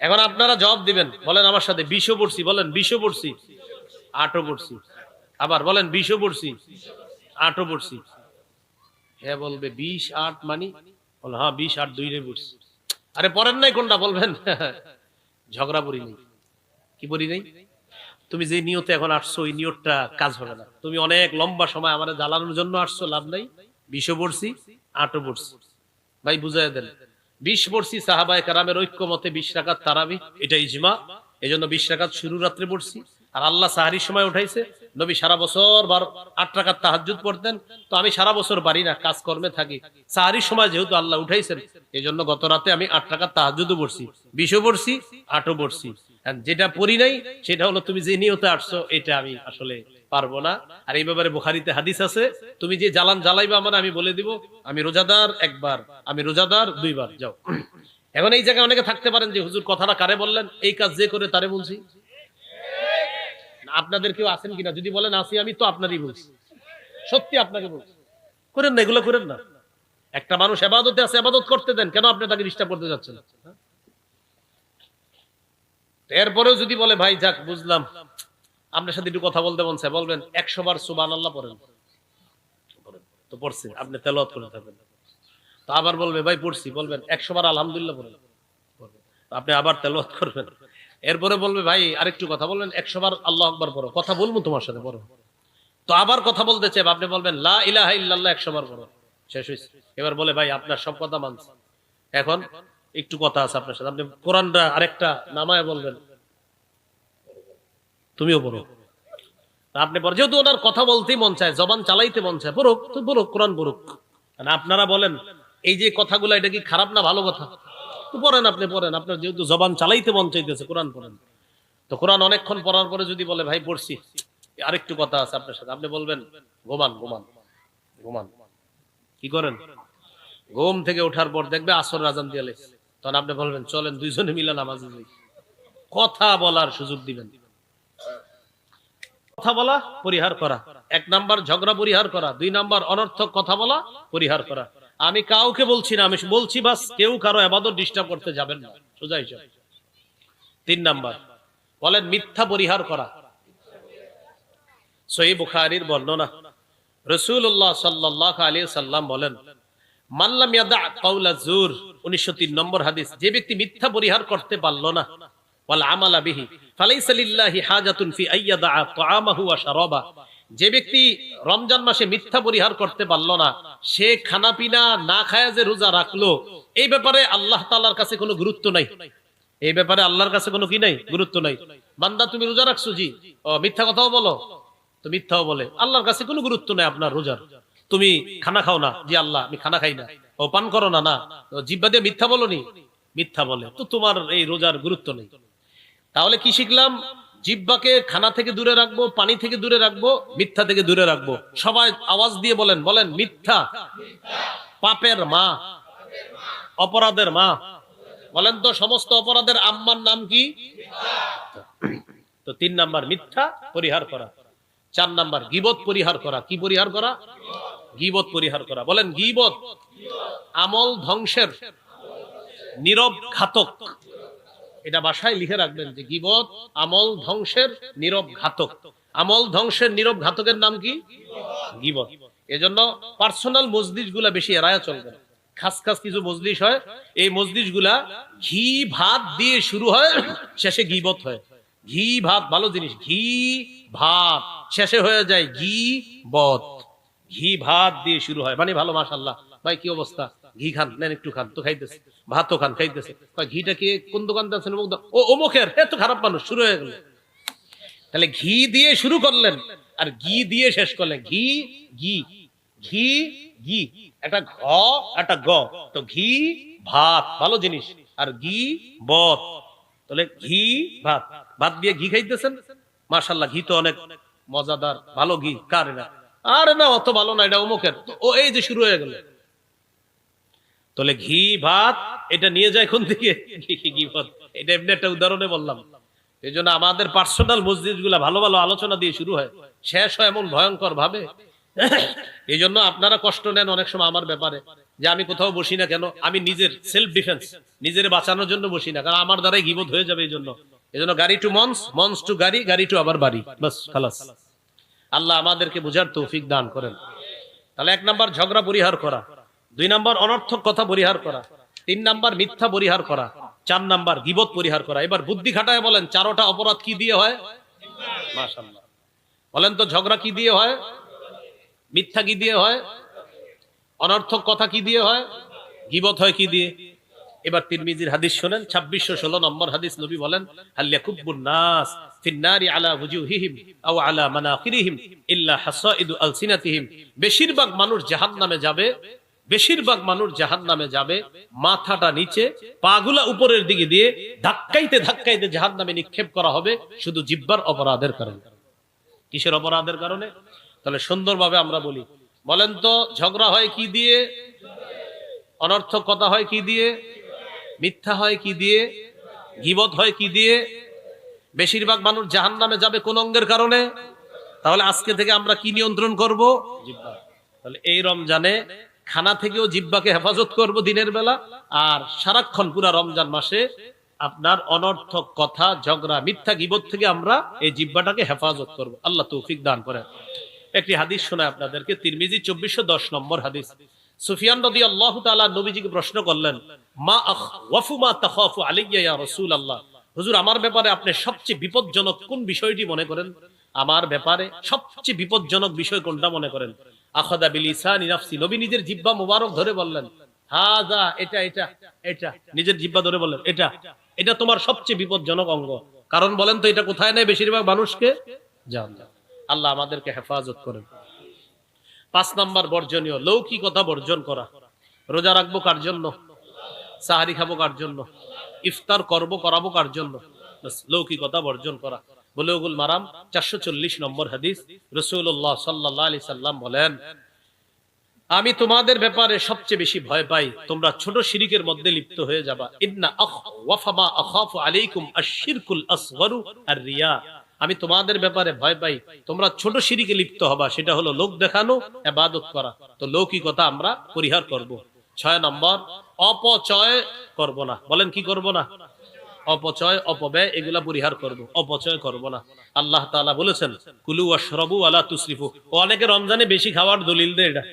এখন আপনারা জবাব দিবেন, বলেন আমার সাথে, 20ও পড়ছি, বলেন 20ও পড়ছি, 8ও পড়ছি। আবার বলেন 20ও পড়ছি, 8ও পড়ছি। হ্যাঁ বলবে 20 8 মানি, বল হ্যাঁ 20 8 2রে পড়ছি। আরে পড়েন নাই কোনটা বলবেন? ঝগড়া পড়ি নাই। কি পড়ি নাই? তুমি যে নিয়তে এখন আসছো ওই নিয়তটা কাজ হবে না। তুমি অনেক লম্বা সময় আমাদের জ্বালানোর জন্য আসছো, লাভ নাই। 20ও পড়ছি, 8ও পড়ছি। ভাই বুঝাই দেন। 20 পড়ছি, সাহাবায়ে কেরামের ঐক্যমতে 20 রাকাত তারাবি, এটা ইজমা। এজন্য 20 রাকাত শুরু রাত্রে পড়ছি। আর আল্লাহ সাহরির সময় উঠাইছে। নবী সারা বছর 8 রাকাত তাহাজ্জুদ পড়তেন। তো আমি সারা বছর পারি না, কাজকর্মে থাকি। সাহরির সময় যেহেতু আল্লাহ উঠাইছেন, এজন্য গত রাতে আমি 8 রাকাত তাহাজ্জুদও পড়ছি, 20ও পড়ছি, 8ও পড়ছি। যেটা পড়ি নাই সেটা হলো তুমি যে নিয়তে আসছো এটা আমি আসলে পারবো না। আর এই ব্যাপারে বুখারীতে হাদিস আছে, তুমি যে জ্বালান জ্বালাইবা আমার, আমি বলে দিব আমি রোজাদার 1 বার, আমি রোজাদার 2 বার। যাও। এখন এই জায়গায় অনেকে থাকতে পারেন যে হুজুর কথাটা কারে বললেন? এই কাজ যে করে তারে বলছি। আপনাদের কেউ আছেন কিনা? যদি বলেন আসি আমি, তো আপনারই বলছি, সত্যি আপনাকে বলছি। করেন না, এগুলো করেন না। একটা মানুষ ইবাদতে আছে, ইবাদত করতে দেন, কেন আপনি তাকে ডিস্টার্ব করতে যাচ্ছেন? এরপরেও যদি বলে ভাই যাক বুঝলাম, আপনার সাথে একটু কথা বলতে মন চায়, বলবেন 100 বার সুবহানাল্লাহ পড়েন। তো পড়ছি, আপনি তেলাওয়াত করে থাকবেন। তো আবার বলবে ভাই পড়ছি, বলবেন 100 বার আলহামদুলিল্লাহ পড়েন। আপনি আবার তেলাওয়াত করবেন। এরপরে বলবে ভাই আরেকটু কথা বলবেন, 100 বার আল্লাহু আকবার পড়ো। কথা বলবো তোমার সাথে, পড়ো। তো আবার কথা বলতে চাই, আপনি বলবেন লা ইলাহা ইল্লাল্লাহ 100 বার পড়ো। শেষ হইছে। এবার বলে ভাই আপনার সব কথা মানছি, এখন একটু কথা আছে আপনার সাথে। আপনি কোরআনটা আরেকটা নামায় বলবেন, তুমিও পড়ো। আপনি পড়ো, যেহেতু ওনার কথা বলতেই মন চায়, জবান চালাইতে মন চায়, পড়ুক, তো পড়ুক, কোরআন পড়ুক। আপনারা বলেন এই যে কথাগুলো এটা কি খারাপ না ভালো কথা? তো পড়েন, আপনি পড়েন, আপনার যেহেতু জবান চালাইতে মন চাইতেছে, কোরআন পড়েন। তো কোরআন অনেকক্ষণ পড়ার পরে যদি বলে ভাই পড়ছি, আরেকটু কথা আছে আপনার সাথে, আপনি বলবেন ঘুমান ঘুমান ঘুমান। কি করেন? ঘুম থেকে ওঠার পর দেখবে আসর আজান দিয়ে লেগে, তখন আপনি বলবেন চলেন দুইজনে মিলে নামাজে যাই। কথা বলার সুযোগ দিবেন। কথা বলা পরিহার করা, 1 নাম্বার ঝগড়া পরিহার করা, 2 নাম্বার অনর্থক কথা বলা পরিহার করা। আমি কাউকে বলছি না, আমি বলছি বাস কেউ কারো ইবাদত ডিস্টার্ব করতে যাবেন না, সোজা হিসাব। 3 নাম্বার বলেন মিথ্যা পরিহার করা। সহিহ বুখারীর বর্ণনা, রাসূলুল্লাহ সাল্লাল্লাহু আলাইহি সাল্লাম বলেন মান লাম ইয়াদা কাওলা যুর, 1903 নম্বর হাদিস, যে ব্যক্তি মিথ্যা পরিহার করতে পারলো না, ওয়াল আমালা বিহি ফালাইসা লিল্লাহি হাজাতুন ফি আইয়াদা তাআমাহু ওয়া শারাবা, যে ব্যক্তি রমজান মাসে মিথ্যা পরিহার করতে পারলো না, সে খানা পিনা না খায়া যে রোজা রাখলো, এই ব্যাপারে আল্লাহ তাআলার কাছে কোনো গুরুত্ব নাই। এই ব্যাপারে আল্লাহর কাছে কোনো কি নাই? গুরুত্ব নাই। বান্দা তুমি রোজা রাখছো, জি, ও মিথ্যা কথাও বলো, তো মিথ্যাও বলে, আল্লাহর কাছে কোনো গুরুত্ব নাই আপনার রোজার। তুমি খানা খাও না, জি আল্লাহ আমি খানা খাই না। ও পান করো না, না, জিহ্বা দিয়ে মিথ্যা বলনি, মিথ্যা বলে, তো তোমার এই রোজার গুরুত্ব নেই। তাহলে কি শিখলাম? জিহ্বাকে খানা থেকে দূরে রাখবো, পানি থেকে দূরে রাখবো, মিথ্যা থেকে দূরে রাখবো। সবাই আওয়াজ দিয়ে বলেন, বলেন মিথ্যা পাপের মা, অপরাধের মা। বলেন তো সমস্ত অপরাধের আম্মার নাম কি? তো 3 নাম্বার মিথ্যা পরিহার করা। 4 নাম্বার গীবত পরিহার করা। কি পরিহার করা? গীবত পরিহার করা। বলেন গীবত আমল ধ্বংসের নীরব ঘাতক। এটা বাসায় লিখে রাখবেন যে গীবত আমল ধ্বংসের নীরব ঘাতক। আমল ধ্বংসের নীরব ঘাতকের নাম কি? গীবত। এজন্য পার্সোনাল মজলিস গুলা বেশি এড়ায়া চলবে। খাস খাস কিছু মজলিস হয়, এই মজলিস গুলা ঘি ভাত দিয়ে শুরু হয়, শেষে গীবত হয়। ঘি ভাত ভালো জিনিস, ঘি ভাত শেষে হয়ে যায় ঘি বত। ঘি ভাত দিয়ে শুরু হয় মানে ভালো, মাশাআল্লাহ ভাই কি অবস্থা, ঘি খান, নেন একটু খান। তো খাইতেছে, ভাতও খান, খাইতেছে। ঘিটা কি কোন দোকানতে আছেন? ও অমুকের, এত খারাপ মানুষ, শুরু হয়ে গেল। তাহলে ঘি দিয়ে শুরু করলেন আর ঘি দিয়ে শেষ করলেন। ঘি ঘি ঘি ঘি, একটা ঘ একটা গ, তো ঘি ভাত ভালো জিনিস, আর ঘি বত। তাহলে ঘি ভাত, ভাত দিয়ে ঘি খাইতেছেন, মাশাআল্লাহ ঘি তো অনেক মজাদার, ভালো ঘি। কার না? আরে না অত ভালো না, এটা অমুকের। ও এই যে শুরু হয়ে গেল। তাহলে ঘি ভাত এটা নিয়ে যায় কোন দিকে? ঘি ভাত। এটা এমনি একটা উদাহরণে বললাম। এই জন্য আমাদের পার্সোনাল মসজিদ গুলা ভালো ভালো আলোচনা দিয়ে শুরু হয়, শেষ হয় এমন ভয়ঙ্কর ভাবে। এই জন্য আপনারা কষ্ট নেন অনেক সময় আমার ব্যাপারে, যে আমি কোথাও বসি না কেন। আমি নিজের সেলফ ডিফেন্স, নিজের বাঁচানোর জন্য বসি না, কারণ আমার দ্বারাই গীবত হয়ে যাবে। এই জন্য গাড়ি টু মঞ্চ, মঞ্চ টু গাড়ি, গাড়ি টু আবার বাড়ি, বাস খালাস। আল্লাহ আমাদেরকে বুঝার তৌফিক দান করেন। তাহলে 1 নাম্বার ঝগড়া পরিহার করা, 2 নাম্বার অনর্থক কথা পরিহার করা, 3 নাম্বার মিথ্যা পরিহার করা, 4 নাম্বার গীবত পরিহার করা। এবার বুদ্ধি খাটায় বলেন 4টা অপরাধ কি দিয়ে হয়? মাশাআল্লাহ বলেন তো, ঝগড়া কি দিয়ে হয়? মিথ্যা কি দিয়ে হয়? অনর্থক কথা কি দিয়ে হয়? গীবত হয় কি দিয়ে? এবার তিরমিজির হাদিস শুনেন, 2616 নম্বর হাদিস। নবী বলেন, হাল ইয়াকুবুন নাস ফিন নারি আলা ওয়ুজুহিহিম আও আলা মানাখিরিহিম ইল্লা হাসাইদু আলসিনাতিহিম। বেশিরভাগ মানুষ জাহান্নামে যাবে, বেশিরভাগ মানুষ জাহান্নামে যাবে মাথাটা নিচে, পাগুলা উপরের দিকে দিয়ে ধাক্কাইতে ধাক্কাইতে জাহান্নামে নিক্ষেপ করা হবে, শুধু জিহ্বার অপরাধের কারণে। কিসের অপরাধের কারণে? তাহলে সুন্দরভাবে আমরা বলি, বলেন তো ঝগড়া হয় কি দিয়ে? অনর্থক কথা হয় কি দিয়ে? মিথ্যা হয় কি দিয়ে? গীবত হয় কি দিয়ে? বেশিরভাগ মানুষ জাহান্নামে যাবে কোন অঙ্গের কারণে? তাহলে আজকে থেকে আমরা কি নিয়ন্ত্রণ করব? জিহ্বা। তাহলে এই রমজানে খানা থেকেও জিহ্বাকে হেফাজত করব দিনের বেলা, আর সারাক্ষণ পুরা রমজান মাসে আপনার অনর্থক কথা, ঝগড়া, মিথ্যা, গীবত থেকে আমরা এই জিহ্বাটাকে হেফাজত করব। আল্লাহ তৌফিক দান করেন। একটি হাদিস শোনায় আপনাদেরকে, তিরমিজি 2410 নম্বর হাদিস। সুফিয়ান রাদিয়াল্লাহু তাআলা নবীজিকে প্রশ্ন করলেন, মা আখওয়াফু মা তাখাফু আলাইয়া ইয়া রাসূলুল্লাহ, হুজুর আমার ব্যাপারে আপনি সবচেয়ে বিপজ্জনক কোন বিষয়টি মনে করেন? আমার ব্যাপারে সবচেয়ে বিপজ্জনক বিষয় কোনটা মনে করেন? আখাযা বিলিসানি নাফসি, নবী নিজের জিহ্বা মোবারক ধরে বললেন, হাযা, এটা এটা এটা, নিজের জিহ্বা ধরে বললেন, এটা এটা তোমার সবচেয়ে বিপজ্জনক অঙ্গ। কারণ বলেন তো এটা কোথায় নেয় বেশিরভাগ মানুষকে? জাহান্নাম। আল্লাহ আমাদেরকে হেফাজত করেন। 5 নাম্বার বর্জনীয়, লৌকিকতা বর্জন করা। রোজা রাখবো কার জন্য? সাহারি খাবো কার জন্য? ইফতার করবো, করাবো কার জন্য? লৌকিকতা বর্জন করা। বুলুগুল মারাম 440 নম্বর হাদিস। রাসূলুল্লাহ সাল্লাল্লাহু আলাইহি সাল্লাম বলেন, আমি তোমাদের ব্যাপারে সবচেয়ে বেশি ভয় পাই তোমরা ছোট শিরকের মধ্যে লিপ্ত হয়ে যাবা। ইন্না আখওয়াফা মা আখাফু আলাইকুম আশ-শিরকুল আসগরু আর-রিয়া, আমি তোমাদের ব্যাপারে ভয় পাই তোমরা ছোট শিরকে লিপ্ত হবা, সেটা হলো লোক দেখানো, ইবাদত করা। তো লৌকিকতা আমরা পরিহার করব। 6 নম্বর, অপচয় করব না। বলেন কি করব না? অপচয়, অপব্যয়, এগুলা পরিহার করব, অপচয় করব না। আল্লাহ তাআলা বলেছেন, কুলু ওয়াশরাবু ওয়ালা তুসরিফু। ও অনেকে রমজানে বেশি খাওয়ার দলিল দেয় এটা।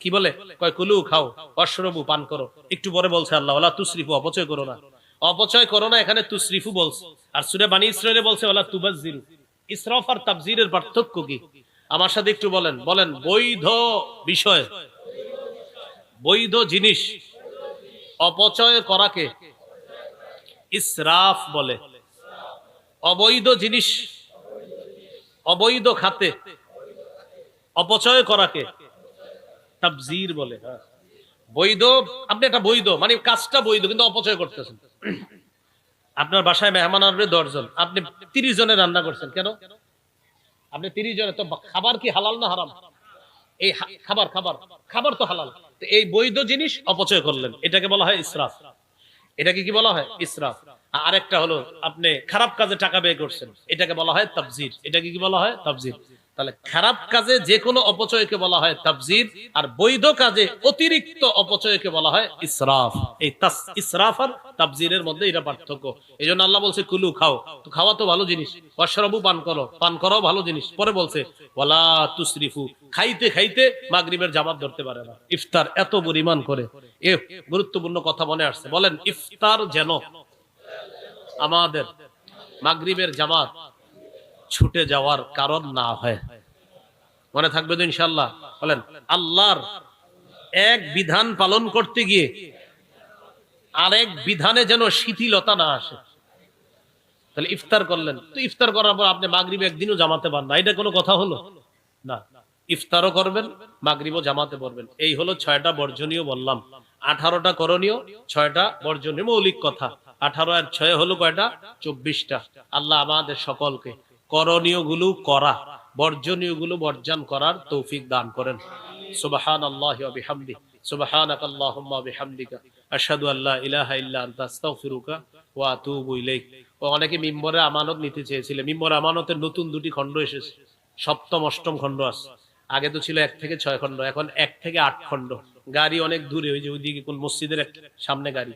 কি বলে? কয় কুলু খাও, ওয়াশরাবু পান করো। একটু পরে বলছে আল্লাহ ওয়ালা তুসরিফু, অপচয় করো না। অপচয় করো না এখানে তুসরিফু বলছে, আর সূরা বানী ইসরাঈলে বলছে ওয়ালা তুবাজ্জিরু। ইসরাফ আর তাবযিরের পার্থক্য কি? আমার সাথে একটু বলেন। বলেন বৈধ বিষয়, বৈধ জিনিস অপচয় করাকে ইসরাফ বলে। অবৈধ জিনিস, অবৈধ খাতে অপচয় করাকে তাবযির বলে। বৈধ, আপনি এটা বৈধ মানে কাজটা বৈধ কিন্তু অপচয় করতেছেন। আপনার বাসায় মেহমান আসবে 10 জন, আপনি 30 জনের রান্না করছেন, কেন? আপনি 30 জনের তো খাবার কি হালাল না হারাম? এই খাবার খাবার খাবার তো হালাল, তো এই বৈধ জিনিস অপচয় করলেন, এটাকে বলা হয় ইসরাফ। এটাকে কি বলা হয়? ইসরাফ। আরেকটা হলো আপনি খারাপ কাজে টাকা ব্যয় করছেন, এটাকে বলা হয় তাবযির। এটাকে কি বলা হয়? তাবযির। তাহলে খারাপ কাজে যে কোনো অপচয়কে বলা হয় তাবযির, আর বৈধ কাজে অতিরিক্ত অপচয়কে বলা হয় ইসরাফ। এই ইসরাফ আর তাবযিরের মধ্যে এটা পার্থক্য। এইজন্য আল্লাহ বলছে কুলু, খাও। তো খাওয়া তো ভালো জিনিস, ওয়াশরাবু, পান করো, পান করাও ভালো জিনিস। পরে বলছে ওয়ালা তুসরিফু, খাইতে খাইতে মাগরিবের জামাত ধরতে পারে না, ইফতার এত পরিমাণ করে। এ গুরুত্বপূর্ণ কথা মনে আসছে, বলেন ইফতার যেন আমাদের মাগরিবের জামাত ছুটে যাওয়ার কারণ না হয়। মনে থাকবে তো ইনশাআল্লাহ? বলেন আল্লাহর এক বিধান পালন করতে গিয়ে আরেক বিধানে যেন শিথিলতা না আসে। তাহলে ইফতার করলেন, তো ইফতার করার পর আপনি মাগরিবে একদিনও জামাতে পান না, এটা কোনো কথা হলো? না। ইফতারও করবেন, মাগরিবও জামাতে পড়বেন। এই হলো 6টা বর্জনীয় বললাম, 18টা করণীয়, 6টা বর্জনীয়। মৌলিক কথা। 18 আর 6 হলো কয়টা? 24টা। আল্লাহ আমাদের সকলকে করণীয় গুলো করা, বর্জনীয় গুলো বর্জন করার তৌফিক দান করেন। সুবহানাল্লাহি ওয়া বিহামদিহি, সুবহানাকাল্লাহুম্মা ওয়া বিহামদিকা, আশহাদু আল্লা ইলাহা ইল্লা আনতা, আস্তাগফিরুকা ওয়া আতুবু ইলাইক। অনেকে মিম্বরে আমানত নিতে চেয়েছিলেন, মিম্বরে আমানতের নতুন 2টি খণ্ড এসেছে, 7ম 8ম খণ্ড আছে। আগে তো ছিল 1 থেকে 6 খণ্ড, এখন 1 থেকে 8 খণ্ড। গাড়ি অনেক দূরে, ওই যে ওইদিকে কোন মসজিদের সামনে গাড়ি,